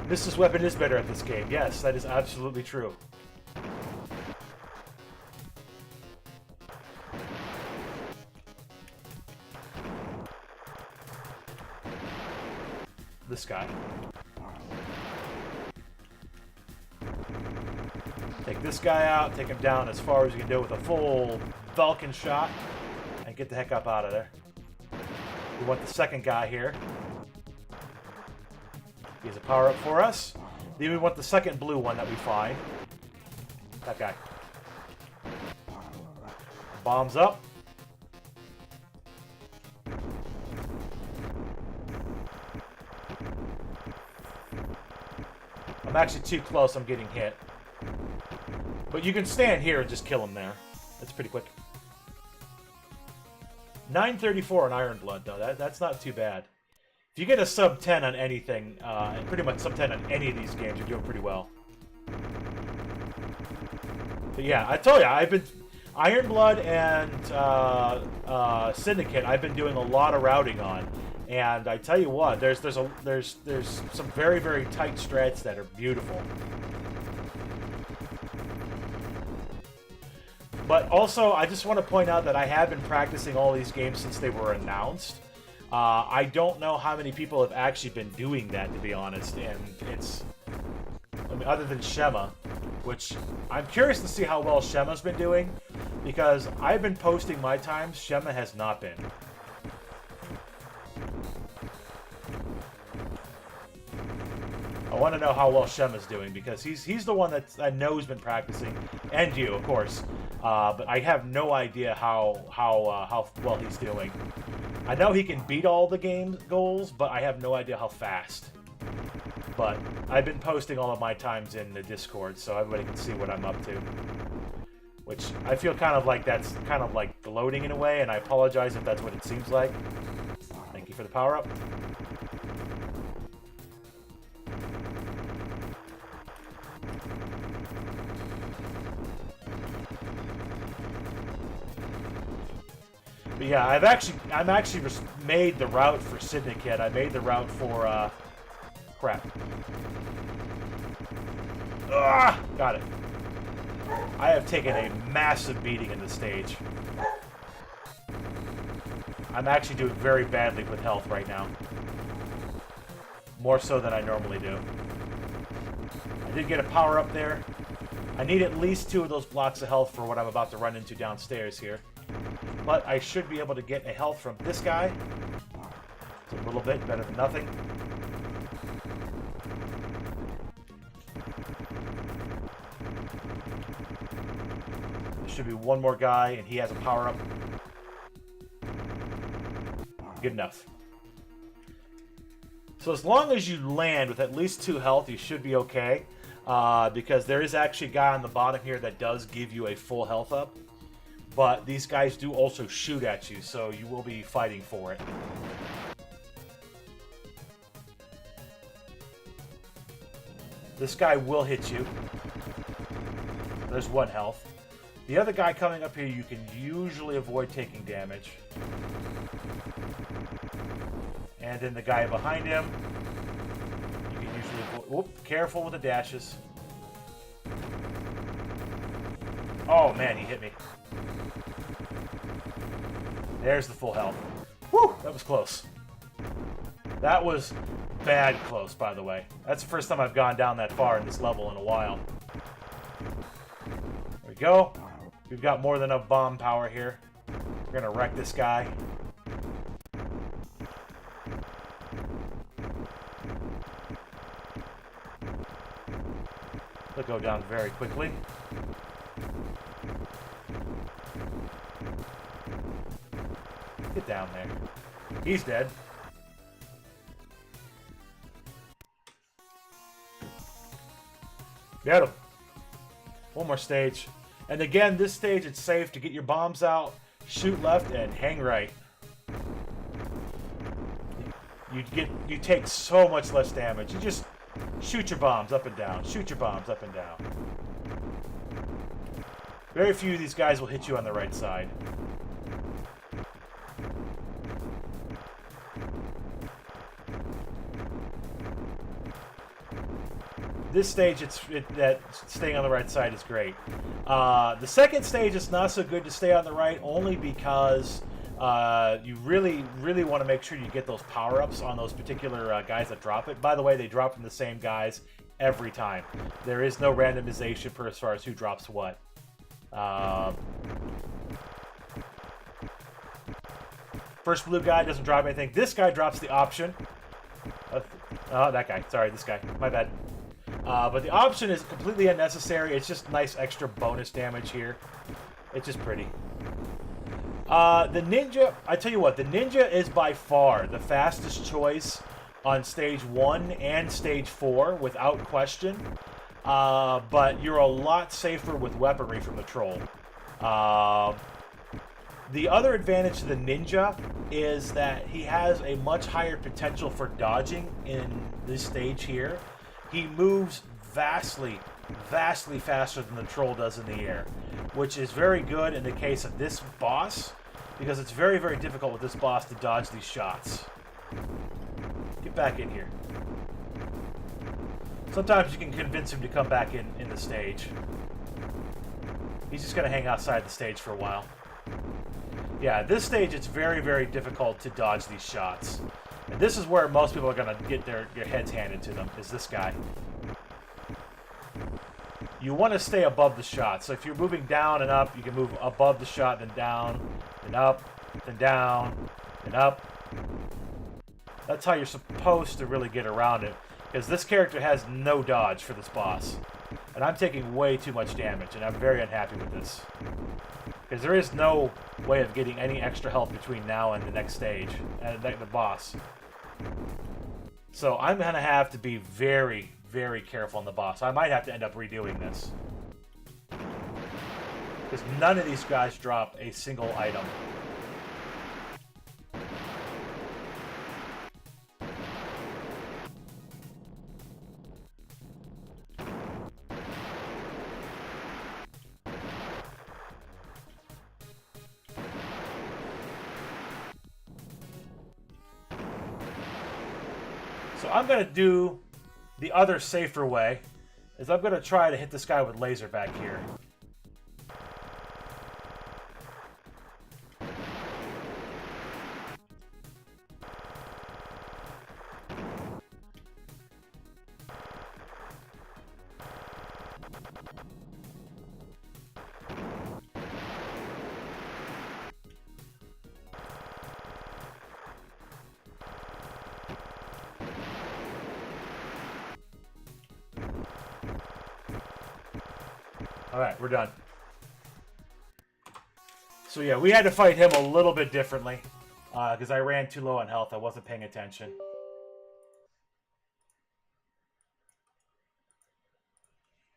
Mrs. Weapon is better at this game. Yes, that is absolutely true. This guy. Take this guy out, take him down as far as you can do with a full Vulcan shot, and get the heck up out of there. We want the second guy here. He's a power-up for us. Then we want the second blue one that we find. That guy. Bombs up. I'm actually too close, I'm getting hit. But you can stand here and just kill him there. That's pretty quick. 934 on Iron Blood, though. That's not too bad. If you get a sub 10 on anything, and pretty much sub 10 on any of these games, you're doing pretty well. But yeah, I told you, I've been... Iron Blood and Syndicate, I've been doing a lot of routing on. And I tell you what, there's some very, very tight strats that are beautiful. But also, I just want to point out that I have been practicing all these games since they were announced. I don't know how many people have actually been doing that, to be honest. And it's, I mean, other than Shema, which I'm curious to see how well Shema's been doing, because I've been posting my times, Shema has not been. I want to know how well Shema's doing, because he's the one that I know has been practicing, and you, of course. But I have no idea how well he's doing. I know he can beat all the game goals, but I have no idea how fast. But I've been posting all of my times in the Discord, so everybody can see what I'm up to. Which I feel kind of like that's kind of like gloating in a way, and I apologize if that's what it seems like. Thank you for the power-up. But yeah, I'm actually made the route for Syndicate. I made the route for crap. Ah, got it. I have taken a massive beating in this stage. I'm actually doing very badly with health right now. More so than I normally do. I did get a power up there. I need at least 2 of those blocks of health for what I'm about to run into downstairs here. But I should be able to get a health from this guy. It's a little bit better than nothing. There should be one more guy, and he has a power-up. Good enough. So as long as you land with at least 2 health, you should be okay. Because there is actually a guy on the bottom here that does give you a full health up. But these guys do also shoot at you, so you will be fighting for it. This guy will hit you. There's 1 health. The other guy coming up here, you can usually avoid taking damage. And then the guy behind him, you can usually avoid... Whoop, careful with the dashes. Oh man, he hit me. There's the full health. Whew, that was close. That was bad close, by the way. That's the first time I've gone down that far in this level in a while. There we go. We've got more than enough bomb power here. We're gonna wreck this guy. They'll go down very quickly. Get down there. He's dead. Get him. One more stage. And again, this stage, it's safe to get your bombs out, shoot left, and hang right. You take so much less damage. You just shoot your bombs up and down. Shoot your bombs up and down. Very few of these guys will hit you on the right side. This stage, that staying on the right side is great. The second stage is not so good to stay on the right, only because you really, really want to make sure you get those power-ups on those particular guys that drop it. By the way, they drop from the same guys every time. There is no randomization for as far as who drops what. First blue guy doesn't drop anything. This guy drops the option. That guy. Sorry, this guy. My bad. But the option is completely unnecessary. It's just nice extra bonus damage here. It's just pretty. The ninja, I tell you what, the ninja is by far the fastest choice on stage 1 and stage 4, without question. But you're a lot safer with weaponry from the troll. The other advantage to the ninja is that he has a much higher potential for dodging in this stage here. He moves vastly, vastly faster than the troll does in the air, which is very good in the case of this boss, because it's very, very difficult with this boss to dodge these shots. Get back in here. Sometimes you can convince him to come back in the stage. He's just going to hang outside the stage for a while. Yeah, this stage, it's very, very difficult to dodge these shots. And this is where most people are going to get their heads handed to them, is this guy. You want to stay above the shot. So if you're moving down and up, you can move above the shot, then down, then up, then down, then up. That's how you're supposed to really get around it. Because this character has no dodge for this boss. And I'm taking way too much damage, and I'm very unhappy with this. Because there is no way of getting any extra health between now and the next stage, and the boss. So I'm going to have to be very, very careful on the boss. I might have to end up redoing this. Because none of these guys drop a single item. So I'm going to do the other safer way, is I'm going to try to hit this guy with laser back here. Alright, we're done. So yeah, we had to fight him a little bit differently. Because I ran too low on health. I wasn't paying attention.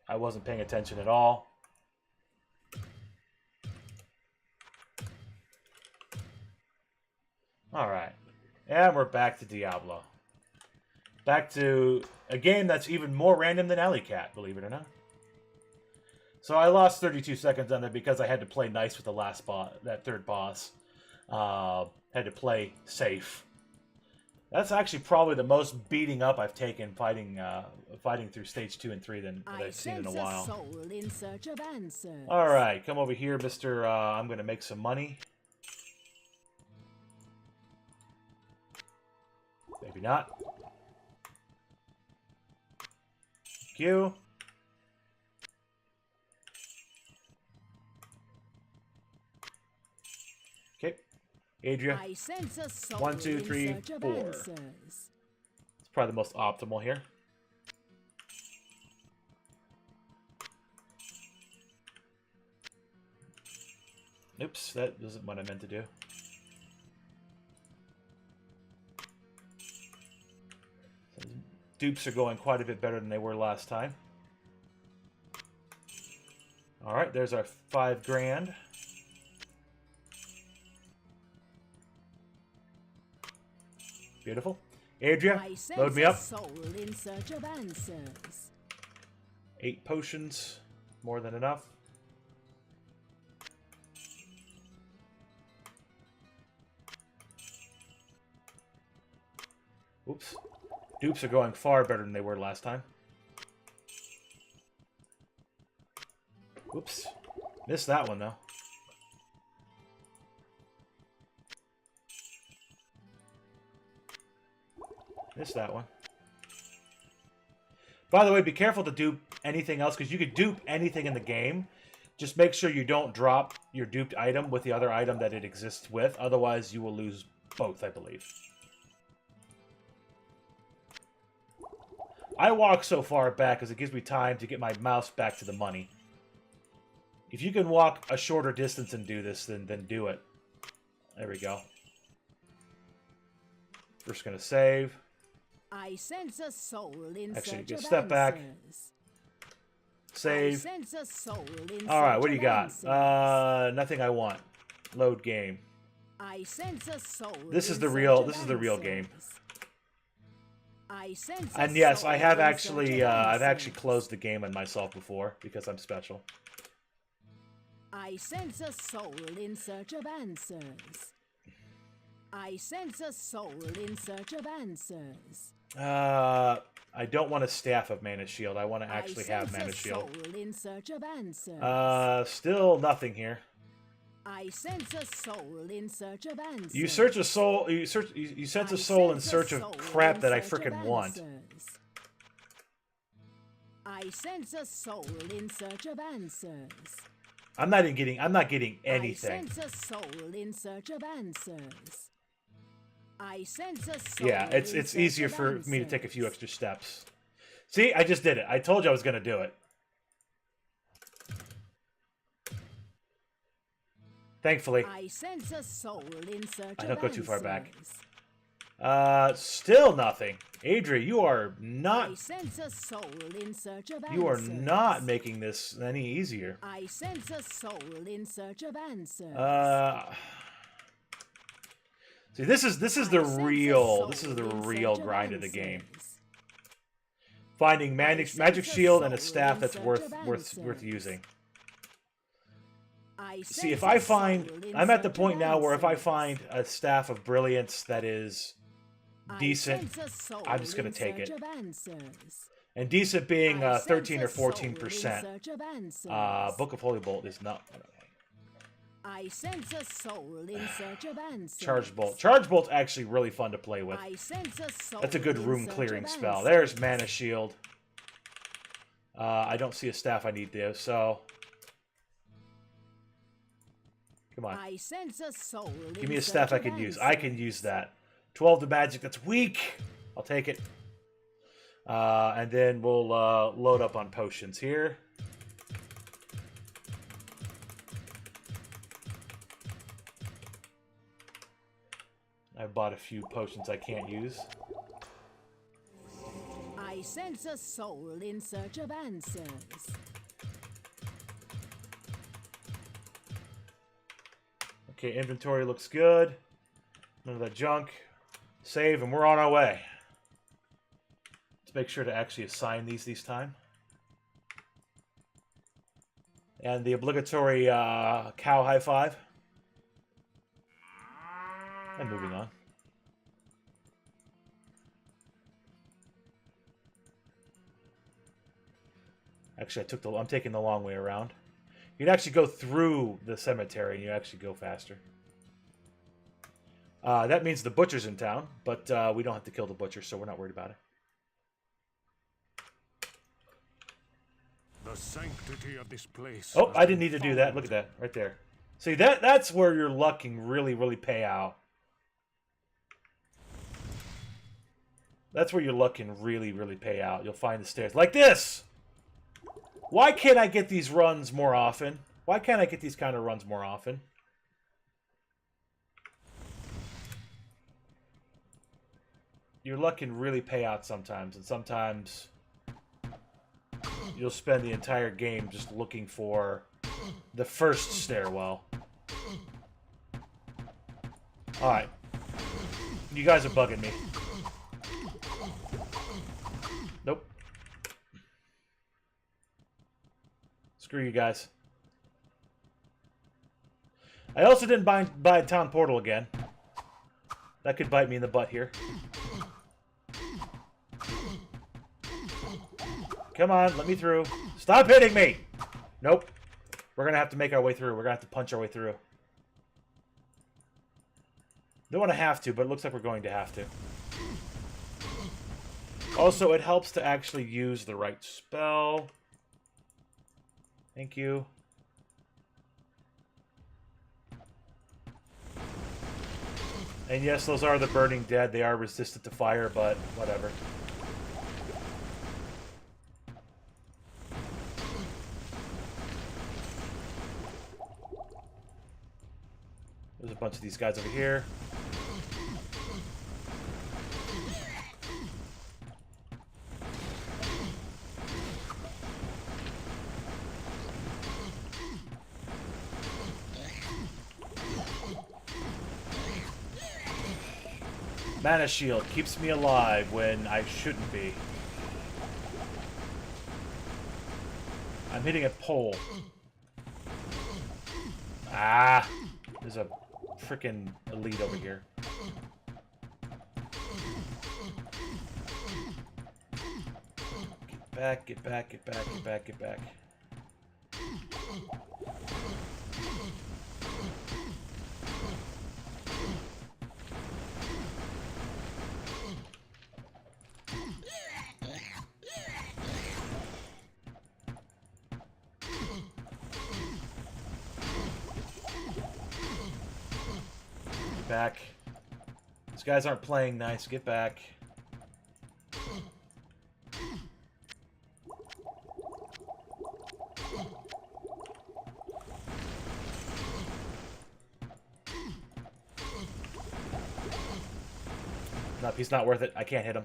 I wasn't paying attention at all. Alright. And we're back to Diablo. Back to a game that's even more random than Alley Cat, believe it or not. So I lost 32 seconds on that because I had to play nice with the last boss, that third boss. Had to play safe. That's actually probably the most beating up I've taken fighting through stage 2 and 3 than I've seen in a while. Soul in search of answers. All right, come over here, Mister. I'm going to make some money. Maybe not. Thank you. Okay, Adria. I sense a soul 1, 2, 3, in search of 4. answers. It's probably the most optimal here. Oops, that isn't what I meant to do. Dupes are going quite a bit better than they were last time. Alright, there's our 5 grand. Beautiful. Adria, load me up. Soul in search of answers. 8 potions. More than enough. Oops. Dupes are going far better than they were last time. Oops. Missed that one, though. Missed that one. By the way, be careful to dupe anything else, because you could dupe anything in the game. Just make sure you don't drop your duped item with the other item that it exists with. Otherwise, you will lose both, I believe. I walk so far back because it gives me time to get my mouse back to the money. If you can walk a shorter distance and do this, then do it. There we go. First gonna save. I sense a soul in Actually, search just of step back. answers. Save. I sense a soul in Alright, search what do you of got? answers. Nothing I want. Load game. I sense a soul This is in the search real of game. answers. I sense a And yes, soul I have in actually search of I've actually answers. closed the game on myself before because I'm special. I sense a soul in search of answers. I sense a soul in search of answers. I don't want a staff of Mana Shield. I want to actually have Mana Shield. Soul in search of answers. Still nothing here. I sense a soul in search of answers. You search a soul. You sense a soul in search of crap that I frickin' want. I sense a soul in search of answers. I'm not getting anything. I sense a soul in search of answers. I sense a soul. Yeah, it's easier for me to take a few extra steps. See, I just did it. I told you I was gonna do it. Thankfully. I sense a soul in search I don't of go too far back. answers. Still nothing. Adria, you are not. I sense a soul in search of You are answers. not making this any easier. I sense a soul in search of answers. See, this is the I sense a real soul in real search of grind of the game. answers. Finding I magic sense a shield and a soul staff in that's search worth of worth answers. using. I See, if sense I a find, soul in I'm at the search of point now where if I answers. find a staff of brilliance that is decent. sense a soul I'm just gonna in take search it. of answers. And decent being I sense 13 a or soul 14%. in search of answers. Book of Holy Bolt is not. I sense a soul in search of answers. Charge Bolt. Charge Bolt's actually really fun to play with. I sense a soul That's a good in room search clearing of spell. answers. There's Mana Shield. I don't see a staff I need there, so... Come on. I sense a soul Give me in a staff search I of can use. answers. I can use that. 12 to magic. That's weak. I'll take it. And then we'll load up on potions here. I bought a few potions I can't use. I sense a soul in search of answers. Okay, inventory looks good. None of that junk. Save, and we're on our way. Let's make sure to actually assign these time. And the obligatory cow high five. And moving on. Actually, I'm taking the long way around. You can actually go through the cemetery and you actually go faster. That means the butcher's in town, but we don't have to kill the butcher, so we're not worried about it. The sanctity of this place. Oh, I didn't need to do that. Look at that, right there. See, that's where your luck can really pay out. That's where your luck can really pay out. You'll find the stairs like this. Why can't I get these runs more often? Why can't I get these kind of runs more often? Your luck can really pay out sometimes, and sometimes you'll spend the entire game just looking for the first stairwell. Alright. You guys are bugging me. Nope. Screw you guys. I also didn't buy a town portal again. That could bite me in the butt here. Come on, let me through. Stop hitting me! Nope. We're gonna have to make our way through. We're gonna have to punch our way through. Don't want to have to, but it looks like we're going to have to. Also, it helps to actually use the right spell. Thank you. And yes, those are the Burning Dead. They are resistant to fire, but whatever. There's a bunch of these guys over here. Mana Shield keeps me alive when I shouldn't be. I'm hitting a pole. Ah! There's a frickin' elite over here. Get back, get back, get back, get back, get back. Back. These guys aren't playing nice. Get back. Nope, he's not worth it. I can't hit him.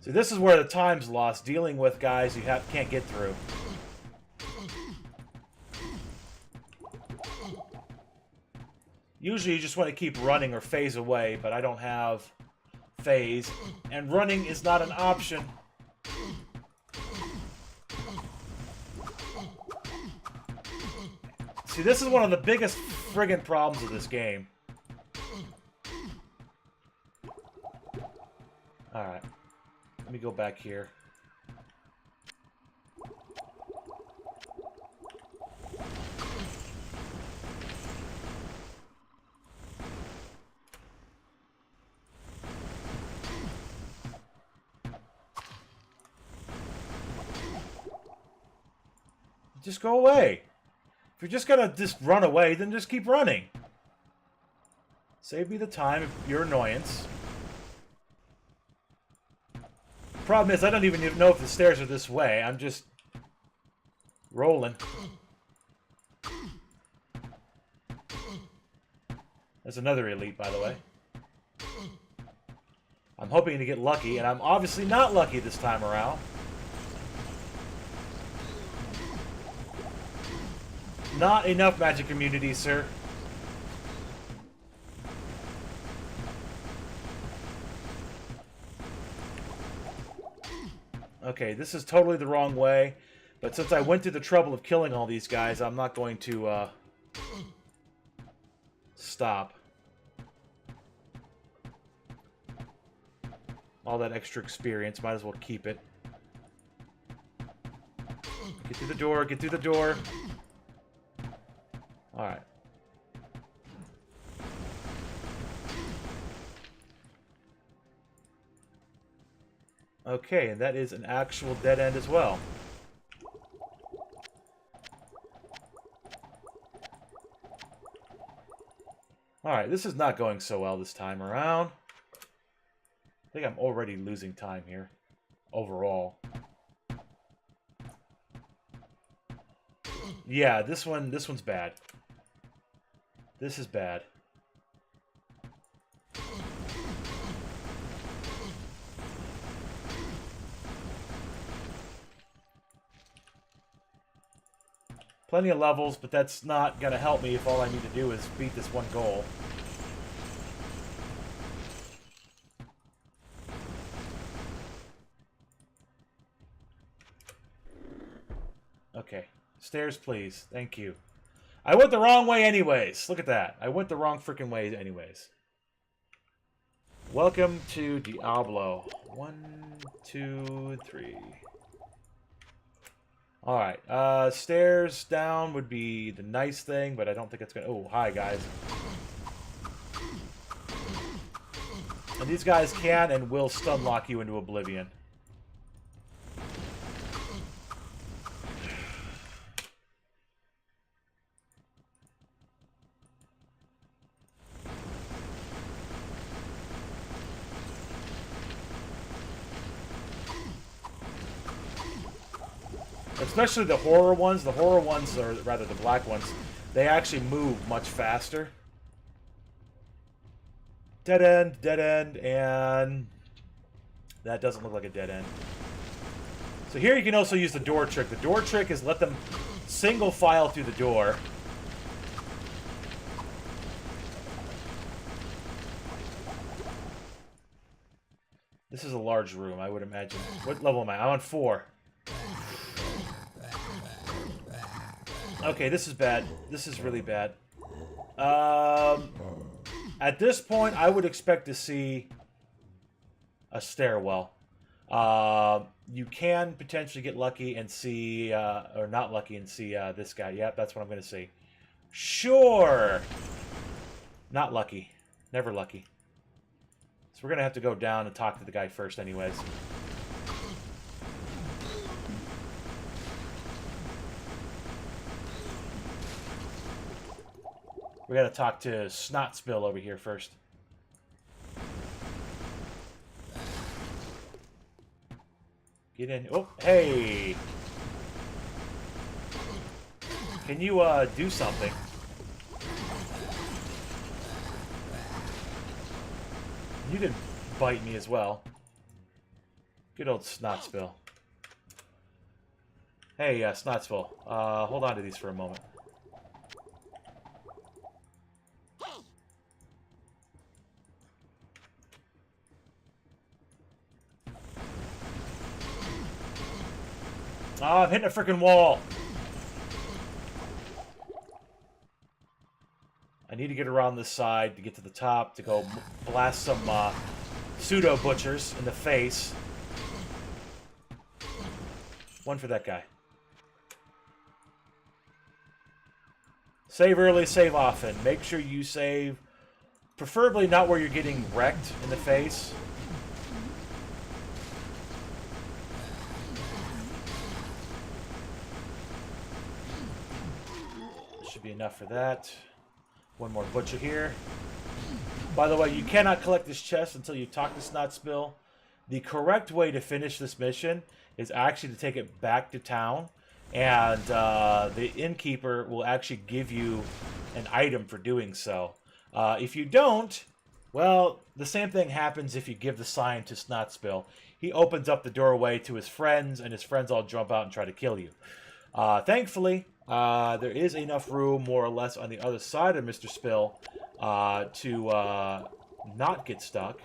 See, this is where the time's lost, dealing with guys you can't get through. Usually you just want to keep running or phase away, but I don't have phase, and running is not an option. See, this is one of the biggest friggin' problems of this game. Alright. Let me go back here. Just go away. If you're just gonna just run away, then just keep running. Save me the time of your annoyance. Problem is, I don't even know if the stairs are this way. I'm just rolling. There's another elite, by the way. I'm hoping to get lucky, and I'm obviously not lucky this time around. Not enough magic immunity, sir. Okay, this is totally the wrong way. But since I went through the trouble of killing all these guys, I'm not going to stop. All that extra experience, might as well keep it. Get through the door, get through the door. Alright. Okay, and that is an actual dead end as well. Alright, this is not going so well this time around. I think I'm already losing time here. Overall. Yeah, this one's bad. This is bad. Plenty of levels, but that's not gonna help me if all I need to do is beat this one goal. Okay. Stairs, please. Thank you. I went the wrong way anyways. Look at that. I went the wrong freaking way anyways. Welcome to Diablo. 1, 2, 3. Alright. Stairs down would be the nice thing, but I don't think it's gonna... Oh, hi, guys. And these guys can and will stun lock you into oblivion. Especially the horror ones. The horror ones, or rather the black ones, they actually move much faster. Dead end, and that doesn't look like a dead end. So here you can also use the door trick. The door trick is let them single file through the door. This is a large room, I would imagine. What level am I? I'm on 4. Okay, this is bad. This is really bad. At this point, I would expect to see a stairwell. You can potentially get lucky and see, or not lucky and see this guy. Yep, that's what I'm going to see. Sure! Not lucky. Never lucky. So we're going to have to go down and talk to the guy first anyways. We gotta talk to Snotspill over here first. Get in. Oh, hey! Can you, do something? You can bite me as well. Good old Snotspill. Hey, Snotspill. Hold on to these for a moment. Oh, I'm hitting a freaking wall. I need to get around this side to get to the top to go blast some pseudo butchers in the face. One for that guy. Save early, save often. Make sure you save, preferably not where you're getting wrecked in the face. Should be enough for that. One more butcher here. By the way, you cannot collect this chest until you talk to Snotspill. The correct way to finish this mission is actually to take it back to town, and the innkeeper will actually give you an item for doing so. If you don't, well, the same thing happens if you give the sign to Snotspill. He opens up the doorway to his friends, and his friends all jump out and try to kill you. Thankfully, there is enough room, more or less, on the other side of Mr. Spill to not get stuck.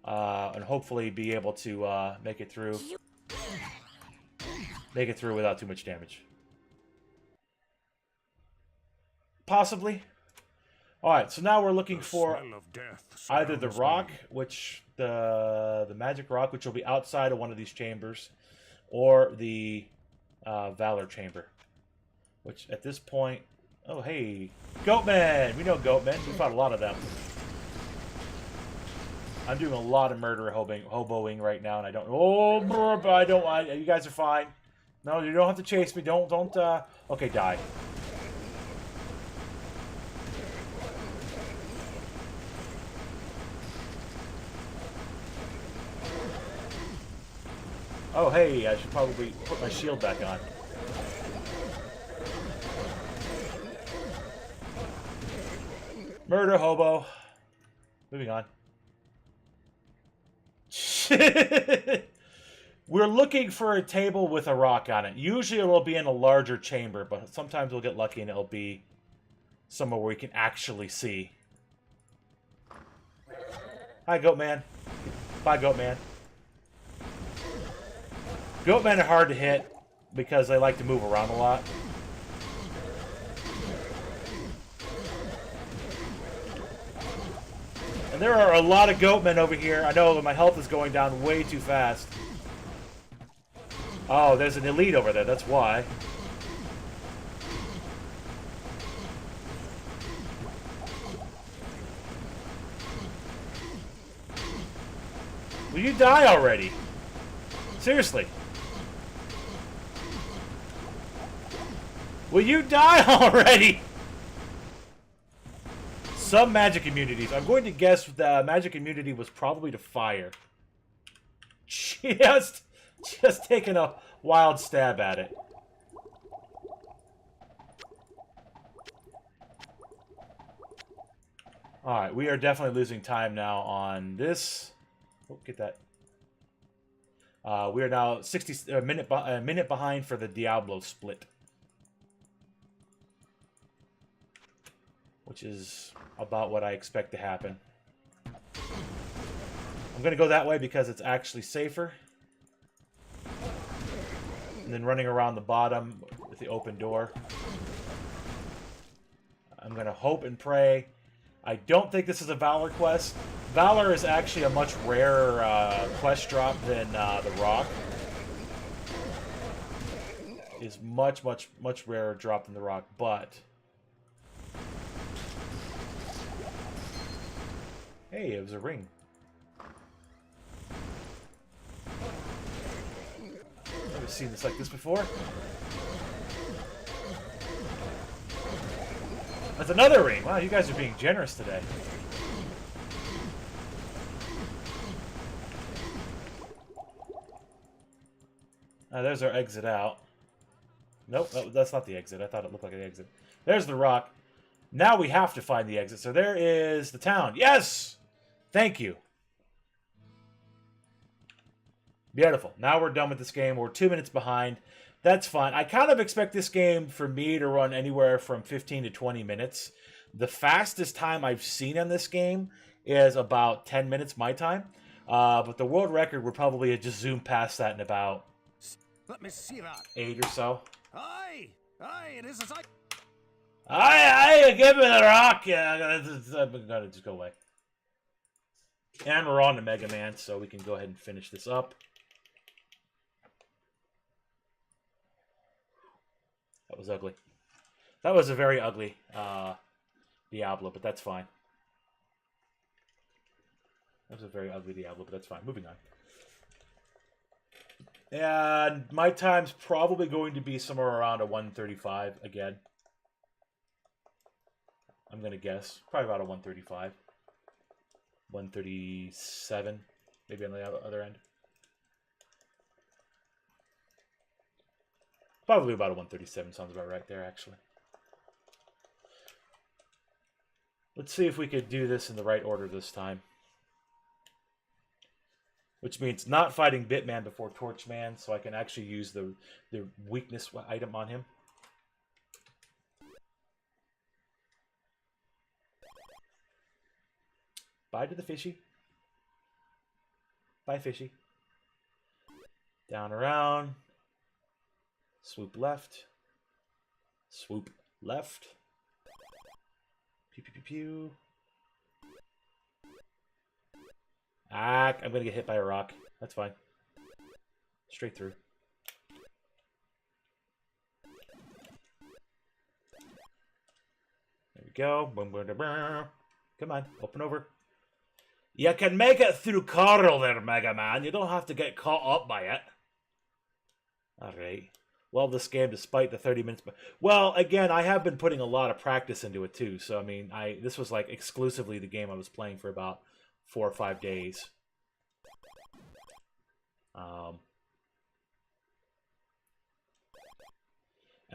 And hopefully be able to make it through. Make it through without too much damage. Possibly. Alright, so now we're looking for either the rock, which the magic rock, which will be outside of one of these chambers, or the Valor chamber, which at this point, oh hey, Goatmen! We know Goatmen. We fought a lot of them. I'm doing a lot of murder hoboing right now, and I don't. Oh, you guys are fine. No, you don't have to chase me. Don't. Okay, die. Oh, hey, I should probably put my shield back on. Murder hobo. Moving on. We're looking for a table with a rock on it. Usually it'll be in a larger chamber, but sometimes we'll get lucky and it'll be somewhere where we can actually see. Hi, Goatman. Bye, Goatman. Goatmen are hard to hit because they like to move around a lot. And there are a lot of Goatmen over here. I know my health is going down way too fast. Oh, there's an elite over there. That's why. Will you die already? Seriously. Will you die already? Some magic immunities. I'm going to guess the magic immunity was probably to fire. Just taking a wild stab at it. Alright, we are definitely losing time now on this. Oh, get that. We are now a minute behind for the Diablo split. Which is about what I expect to happen. I'm going to go that way because it's actually safer. And then running around the bottom with the open door. I'm going to hope and pray. I don't think this is a Valor quest. Valor is actually a much rarer quest drop than the Rock. Is much rarer drop than the Rock, but... Hey, it was a ring. Never seen this like this before. That's another ring. Wow, you guys are being generous today. There's our exit out. Nope, that's not the exit. I thought it looked like an exit. There's the rock. Now we have to find the exit. So there is the town. Yes! Thank you. Beautiful. Now we're done with this game. We're 2 minutes behind. That's fine. I kind of expect this game for me to run anywhere from 15 to 20 minutes. The fastest time I've seen on this game is about 10 minutes my time. But the world record would probably just zoom past that in about... Let me see that. 8 or so. Aye, it is as I give me the rock. Yeah, I'm gonna just go away. And we're on to Mega Man, so we can go ahead and finish this up. That was ugly. That was a very ugly Diablo, but that's fine. That was a very ugly Diablo, but that's fine. Moving on. And my time's probably going to be somewhere around a 135 again. I'm going to guess. Probably about a 135. 137. Maybe on the other end. Probably about a 137. Sounds about right there, actually. Let's see if we could do this in the right order this time. Which means not fighting Bitman before Torchman, so I can actually use the weakness item on him. Bye to the fishy. Bye, fishy. Down around. Swoop left. Swoop left. Pew, pew, pew, pew. Ah, I'm going to get hit by a rock. That's fine. Straight through. There we go. Boom, boom, boom, boom. Come on, open over. You can make it through Coral there, Mega Man. You don't have to get caught up by it. Alright. Love this game despite the 30 minutes. Well, again, I have been putting a lot of practice into it too. So, I mean, this was like exclusively the game I was playing for about 4 or 5 days. And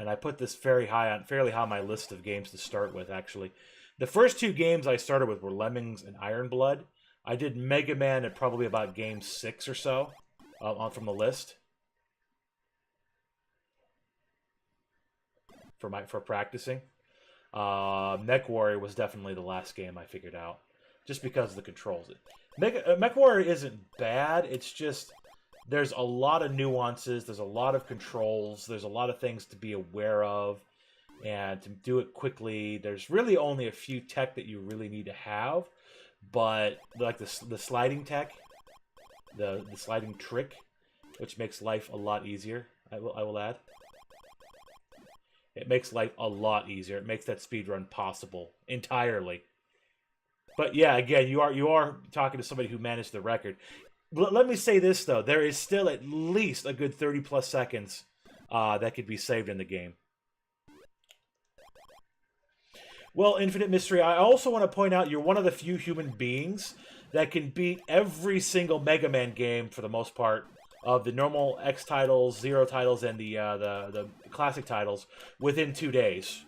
I put this fairly high on my list of games to start with, actually. The first 2 games I started with were Lemmings and Iron Blood. I did Mega Man at probably about game 6 or so from the list. For practicing. Mech Warrior was definitely the last game I figured out. Just because of the controls. Mech Warrior isn't bad, it's just there's a lot of nuances, there's a lot of controls, there's a lot of things to be aware of, and to do it quickly, there's really only a few tech that you really need to have, but like the sliding tech, the sliding trick, which makes life a lot easier, I will add. It makes life a lot easier. It makes that speedrun possible entirely. But yeah, again, you are talking to somebody who managed the record. Let me say this, though. There is still at least a good 30-plus seconds that could be saved in the game. Well, Infinite Mystery, I also want to point out you're one of the few human beings that can beat every single Mega Man game, for the most part, of the normal X titles, Zero titles, and the classic titles within 2 days.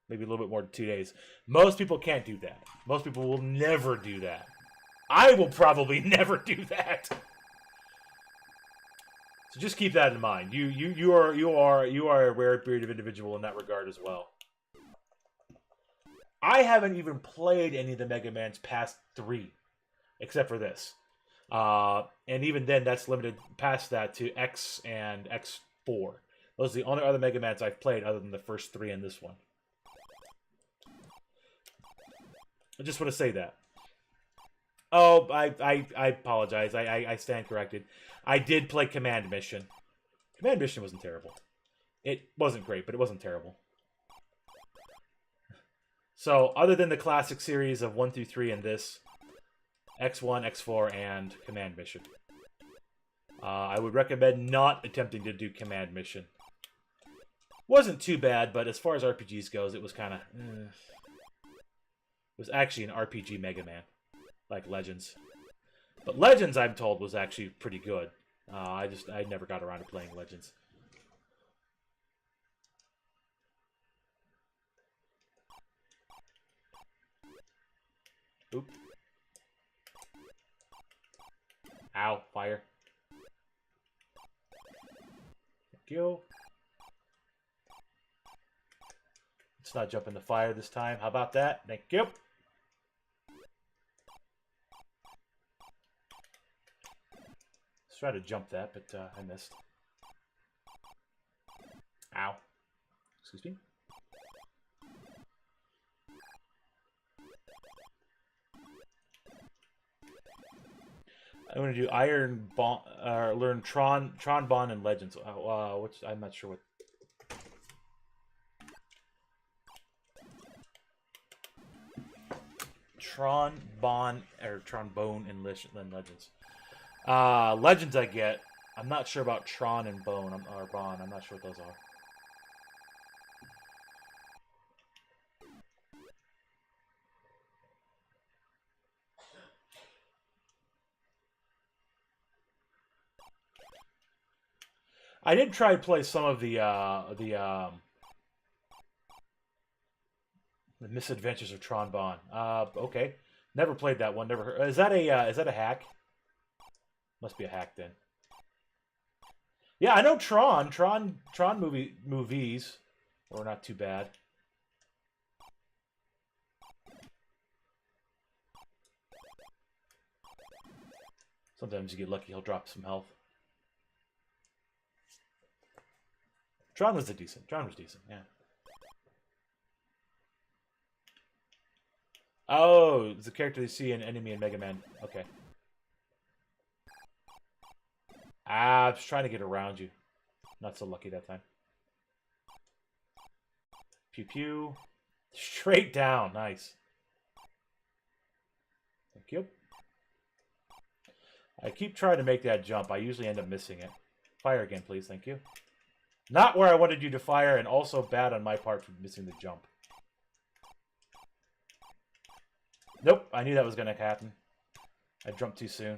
Maybe a little bit more than 2 days. Most people can't do that. Most people will never do that. I will probably never do that. So just keep that in mind. You are a rare breed of individual in that regard as well. I haven't even played any of the Mega Man's past 3, except for this. And even then, that's limited past that to X and X4. Those are the only other Mega Mans I've played other than the first 3 and this one. I just want to say that. Oh, I apologize. I stand corrected. I did play Command Mission. Command Mission wasn't terrible. It wasn't great, but it wasn't terrible. So, other than the classic series of 1 through 3 and this, X1, X4, and Command Mission. I would recommend not attempting to do Command Mission. Wasn't too bad, but as far as RPGs goes, it was kind of... It was actually an RPG Mega Man. Like Legends. But Legends, I'm told, was actually pretty good. I never got around to playing Legends. Oop. Ow, fire. Thank you. Let's not jump in the fire this time. How about that? Thank you. Let's try to jump that, but I missed. Ow. Excuse me. I'm gonna do Iron Bond, learn Tron Bond and Legends. Which I'm not sure what. Tron Bond or Trombone and Legends. Legends I get. I'm not sure about Tron and Bone or Bond. I'm not sure what those are. I did try to play some of the Misadventures of Tron Bond. Okay, never played that one. Never heard. Is that a hack? Must be a hack then. Yeah, I know Tron movies were not too bad. Sometimes you get lucky, he'll drop some health. Tron was decent, yeah. Oh, it's a character you see an enemy in Mega Man. Okay. I was trying to get around you. Not so lucky that time. Pew pew. Straight down. Nice. Thank you. I keep trying to make that jump. I usually end up missing it. Fire again, please. Thank you. Not where I wanted you to fire, and also bad on my part for missing the jump. Nope, I knew that was going to happen. I jumped too soon.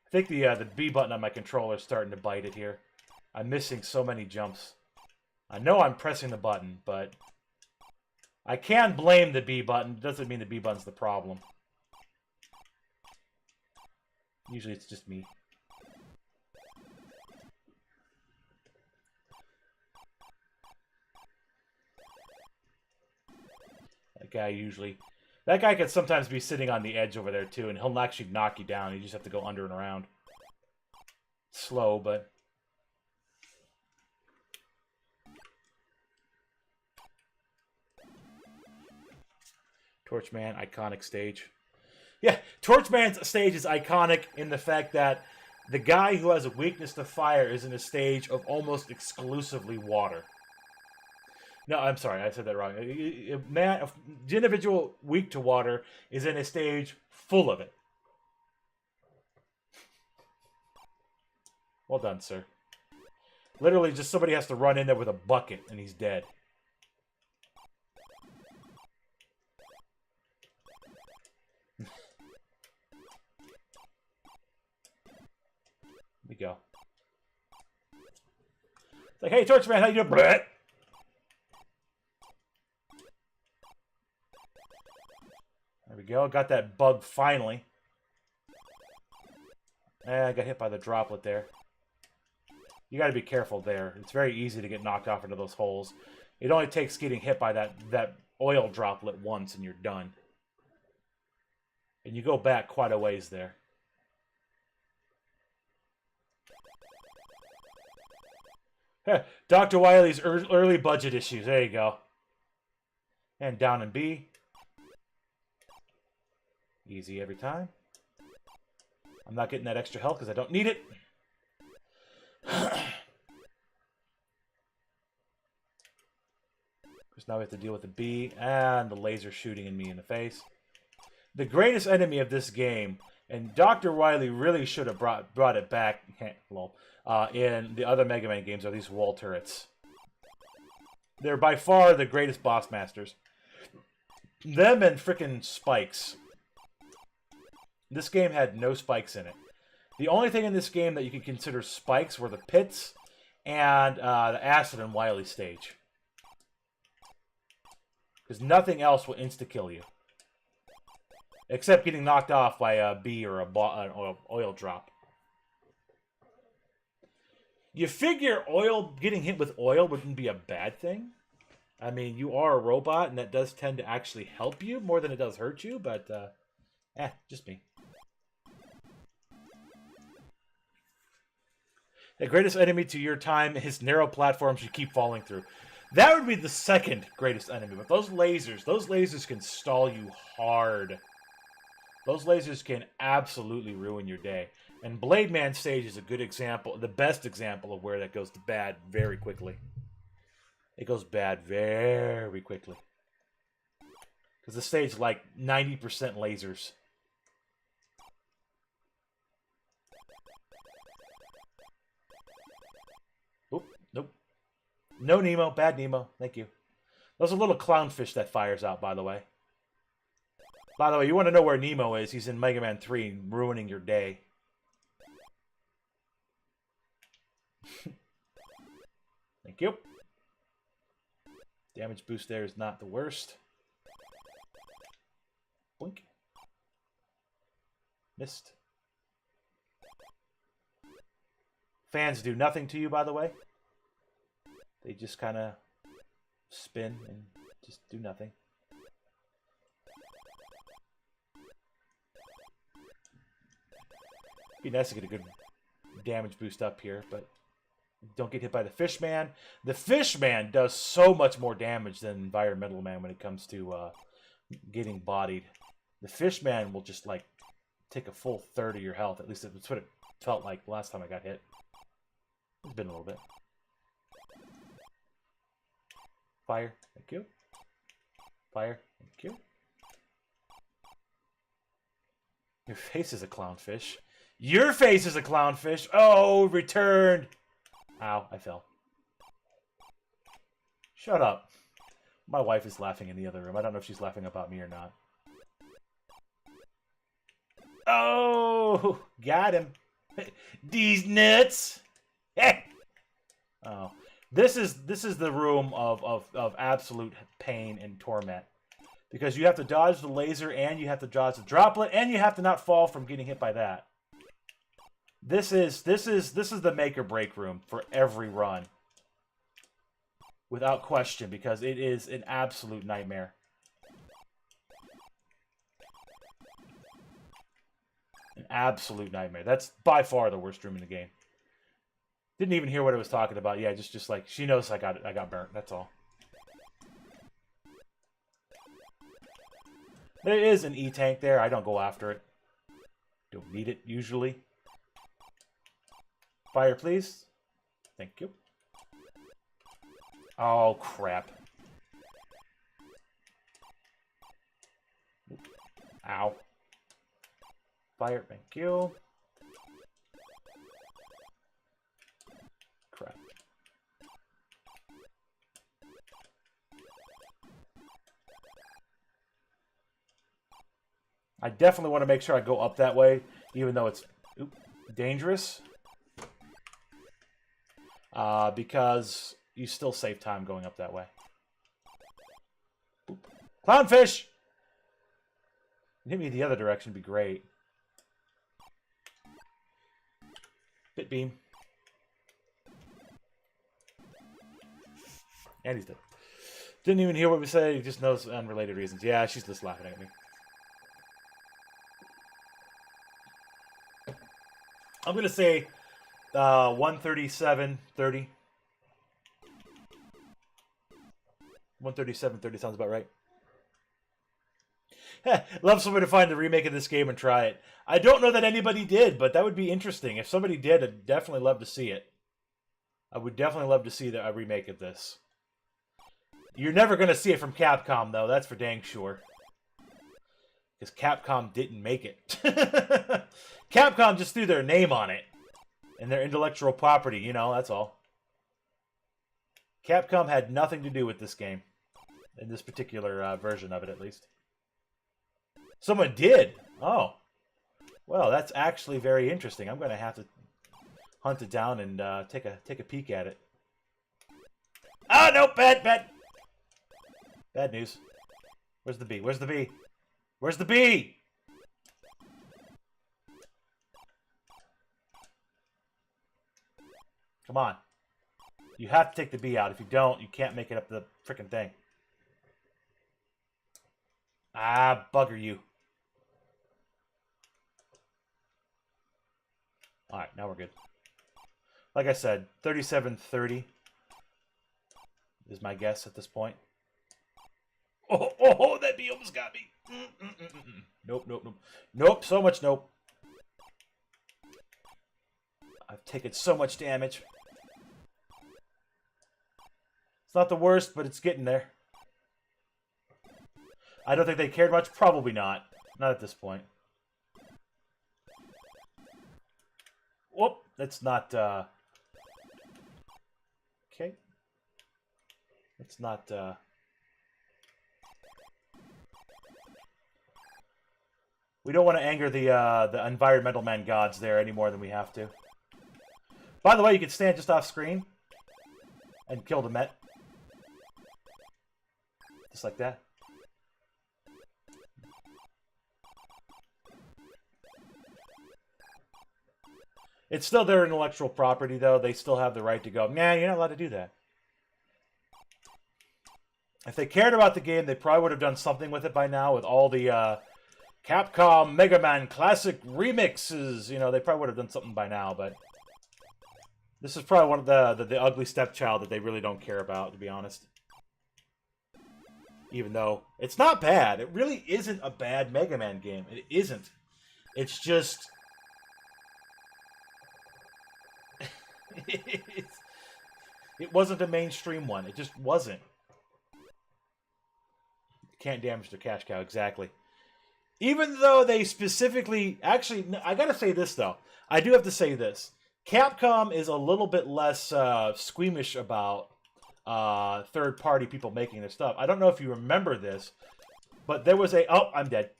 I think the B button on my controller is starting to bite it here. I'm missing so many jumps. I know I'm pressing the button, but I can blame the B button. Doesn't mean the B button's the problem. Usually it's just me. That guy can sometimes be sitting on the edge over there too, and he'll actually knock you down. You just have to go under and around. Slow, but... Torchman, iconic stage. Yeah, Torchman's stage is iconic in the fact that the guy who has a weakness to fire is in a stage of almost exclusively water. No, I'm sorry, I said that wrong. The individual weak to water is in a stage full of it. Well done, sir. Literally, just somebody has to run in there with a bucket, and he's dead. We go. It's like, hey, Torchman, how you doing? Bleh. There we go. Got that bug finally. I got hit by the droplet there. You got to be careful there. It's very easy to get knocked off into those holes. It only takes getting hit by that oil droplet once and you're done. And you go back quite a ways there. Dr. Wily's early budget issues. There you go. And down in B. Easy every time. I'm not getting that extra health because I don't need it. Because now we have to deal with the B and the laser shooting at me in the face. The greatest enemy of this game, and Dr. Wily really should have brought it back in the other Mega Man games, are these wall turrets. They're by far the greatest boss masters. Them and frickin' spikes. This game had no spikes in it. The only thing in this game that you could consider spikes were the pits and the acid and Wily stage. Because nothing else will insta-kill you. Except getting knocked off by a B or an oil drop. You figure getting hit with oil wouldn't be a bad thing. I mean, you are a robot, and that does tend to actually help you more than it does hurt you, but, just me. The greatest enemy to your time is narrow platforms you keep falling through. That would be the second greatest enemy, but those lasers can stall you hard. Those lasers can absolutely ruin your day. And Blade Man stage is a good example, the best example of where that goes to bad very quickly. It goes bad very quickly. Because the stage is like 90% lasers. Oop, nope. No Nemo, bad Nemo, thank you. There's a little clownfish that fires out, by the way. By the way, you want to know where Nemo is? He's in Mega Man 3, ruining your day. Thank you. Damage boost there is not the worst. Blink. Missed. Fans do nothing to you, by the way. They just kind of spin and just do nothing. Be nice to get a good damage boost up here, but don't get hit by the Fish Man. The Fish Man does so much more damage than Environmental Man when it comes to getting bodied. The Fish Man will just, like, take a full third of your health. At least that's what it felt like last time I got hit. It's been a little bit. Fire. Thank you. Fire. Thank you. Your face is a clownfish. Your face is a clownfish. Oh, returned. Ow, I fell. Shut up. My wife is laughing in the other room. I don't know if she's laughing about me or not. Oh, got him. These nuts. Oh, this is the room of absolute pain and torment, because you have to dodge the laser and you have to dodge the droplet and you have to not fall from getting hit by that. This is the make or break room for every run, without question, because it is an absolute nightmare. An absolute nightmare. That's by far the worst room in the game. Didn't even hear what it was talking about. Yeah, just like she knows I got burnt. That's all. There is an E-tank there. I don't go after it. Don't need it usually. Fire, please. Thank you. Oh, crap. Ow. Fire, thank you. Crap. I definitely want to make sure I go up that way, even though it's dangerous. Because you still save time going up that way. Boop. Clownfish! Hit me the other direction would be great. Bit beam. And he's dead. Didn't even hear what we said. He just knows unrelated reasons. Yeah, she's just laughing at me. I'm going to say 137.30. 137.30 sounds about right. Love somebody to find the remake of this game and try it. I don't know that anybody did, but that would be interesting. If somebody did, I'd definitely love to see it. I would definitely love to see a remake of this. You're never going to see it from Capcom, though. That's for dang sure. Because Capcom didn't make it. Capcom just threw their name on it. And their intellectual property, you know, that's all. Capcom had nothing to do with this game. In this particular version of it, at least. Someone did? Oh. Well, that's actually very interesting. I'm going to have to hunt it down and take a peek at it. Oh, no, bad. Bad news. Where's the bee? Where's the bee? Where's the bee? Come on. You have to take the bee out. If you don't, you can't make it up the frickin' thing. Ah, bugger you. Alright, now we're good. Like I said, 37.30 is my guess at this point. Oh, that bee almost got me. Nope, nope, nope. Nope, so much nope. I've taken so much damage. It's not the worst, but it's getting there. I don't think they cared much. Probably not. Not at this point. Whoop. That's not, okay. It's not, we don't want to anger the environmental man gods there any more than we have to. By the way, you can stand just off screen and kill the Met. Just like that. It's still their intellectual property, though. They still have the right to go, nah, you're not allowed to do that. If they cared about the game, they probably would have done something with it by now, with all the Capcom Mega Man Classic remixes. You know, they probably would have done something by now, but this is probably one of the ugly stepchild that they really don't care about, to be honest. Even though it's not bad. It really isn't a bad Mega Man game. It isn't. It's just... it wasn't a mainstream one. It just wasn't. Can't damage the cash cow, exactly. Even though they specifically... Actually, I gotta say this, though. I do have to say this. Capcom is a little bit less squeamish about third-party people making their stuff. I don't know if you remember this, but there was a... Oh, I'm dead.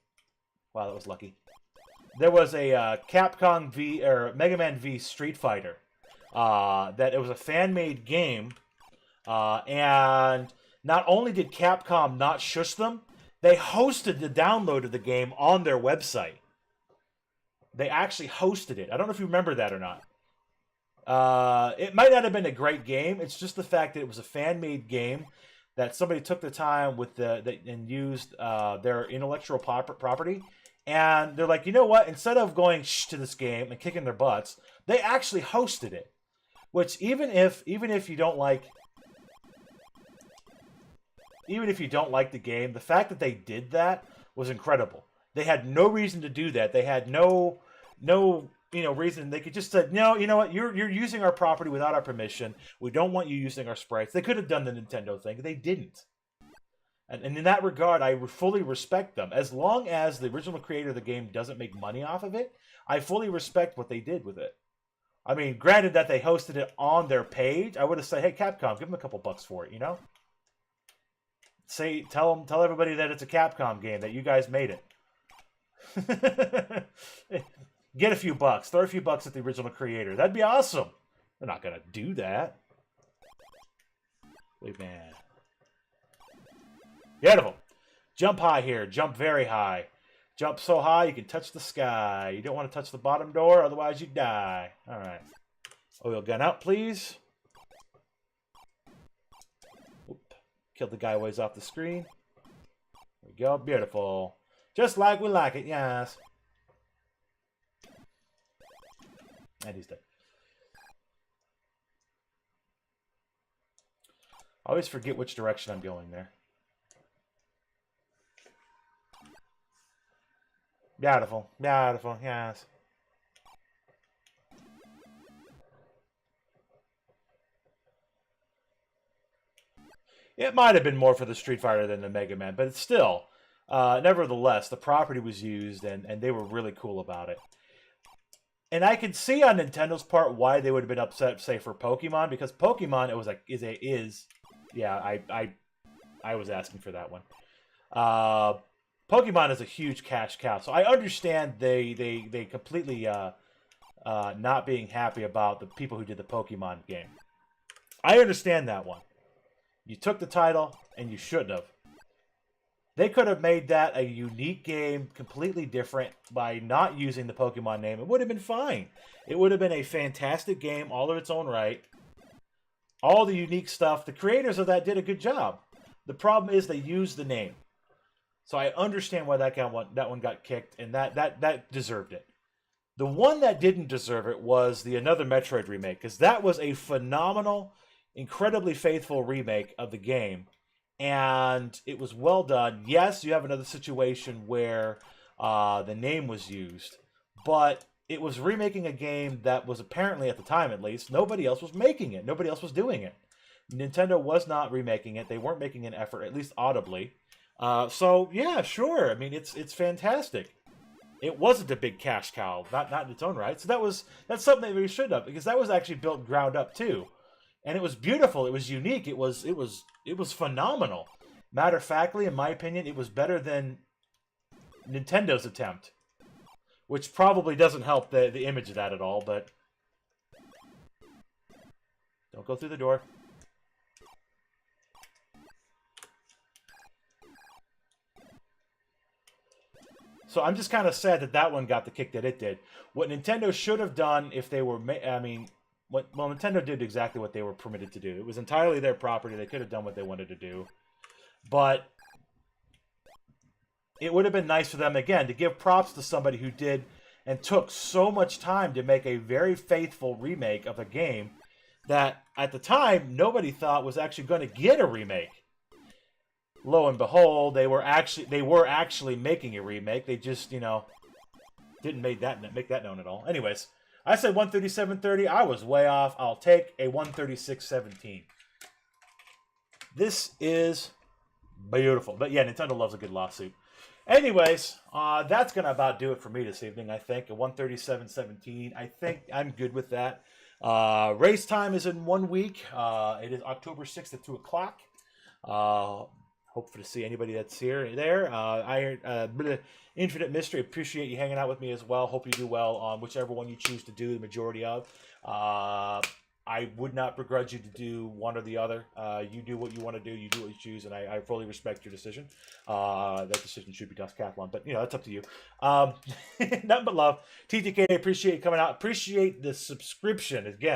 Wow, that was lucky. There was a Capcom V... or Mega Man V Street Fighter. That it was a fan-made game, and not only did Capcom not shush them, they hosted the download of the game on their website. They actually hosted it. I don't know if you remember that or not. It might not have been a great game. It's just the fact that it was a fan-made game that somebody took the time with and used their intellectual property. And they're like, you know what? Instead of going to this game and kicking their butts, they actually hosted it. Which even if you don't like the game, the fact that they did that was incredible. They had no reason to do that. They had no reason. They could just say, no, you know what? You're using our property without our permission. We don't want you using our sprites. They could have done the Nintendo thing. They didn't. And in that regard, I fully respect them. As long as the original creator of the game doesn't make money off of it, I fully respect what they did with it. I mean, granted that they hosted it on their page, I would have said, hey, Capcom, give them a couple bucks for it, you know? Tell everybody that it's a Capcom game, that you guys made it. Get a few bucks. Throw a few bucks at the original creator. That'd be awesome. They're not going to do that. Wait, man. Beautiful. Jump high here. Jump very high. Jump so high you can touch the sky. You don't want to touch the bottom door, otherwise you die. Alright. Oil gun out, please. Oop. Killed the guy ways off the screen. There we go. Beautiful. Just like we like it, yes. And he's dead. I always forget which direction I'm going there. Beautiful. Beautiful, yes. It might have been more for the Street Fighter than the Mega Man, but it's still, nevertheless, the property was used, and they were really cool about it. And I can see on Nintendo's part why they would have been upset, say, for Pokemon, because Pokemon yeah, I was asking for that one. Pokemon is a huge cash cow, so I understand they completely not being happy about the people who did the Pokemon game. I understand that one. You took the title, and you shouldn't have. They could have made that a unique game, completely different, by not using the Pokemon name. It would have been fine. It would have been a fantastic game, all of its own right. All the unique stuff. The creators of that did a good job. The problem is they used the name. So I understand why that one got kicked, and that deserved it. The one that didn't deserve it was another Metroid remake, because that was a phenomenal, incredibly faithful remake of the game, and it was well done. Yes, you have another situation where the name was used, but it was remaking a game that was apparently, at the time at least, nobody else was making it. Nobody else was doing it. Nintendo was not remaking it. They weren't making an effort, at least audibly. So yeah, sure. I mean, it's fantastic. It wasn't a big cash cow, not in its own right. So that's something that we should have, because that was actually built ground up too, and it was beautiful. It was unique. It was phenomenal. Matter of factly, in my opinion, it was better than Nintendo's attempt, which probably doesn't help the image of that at all. But don't go through the door. So I'm just kind of sad that that one got the kick that it did. What Nintendo should have done if they were, Nintendo did exactly what they were permitted to do. It was entirely their property. They could have done what they wanted to do. But it would have been nice for them, again, to give props to somebody who did and took so much time to make a very faithful remake of a game that, at the time, nobody thought was actually going to get a remake. Lo and behold, they were actually making a remake. They just, didn't make that known at all. Anyways, I said 137.30. I was way off. I'll take a 136.17. This is beautiful. But yeah, Nintendo loves a good lawsuit. Anyways, that's going to about do it for me this evening, I think. A 137.17. I think I'm good with that. Race time is in 1 week. It is October 6th at 2 o'clock. Hope to see anybody that's here there. Infinite Mystery, appreciate you hanging out with me as well. Hope you do well on whichever one you choose to do, the majority of. I would not begrudge you to do one or the other. You do what you want to do. You do what you choose, and I fully respect your decision. That decision should be Doscathlon, but that's up to you. Nothing but love. TTK, appreciate you coming out. Appreciate the subscription again.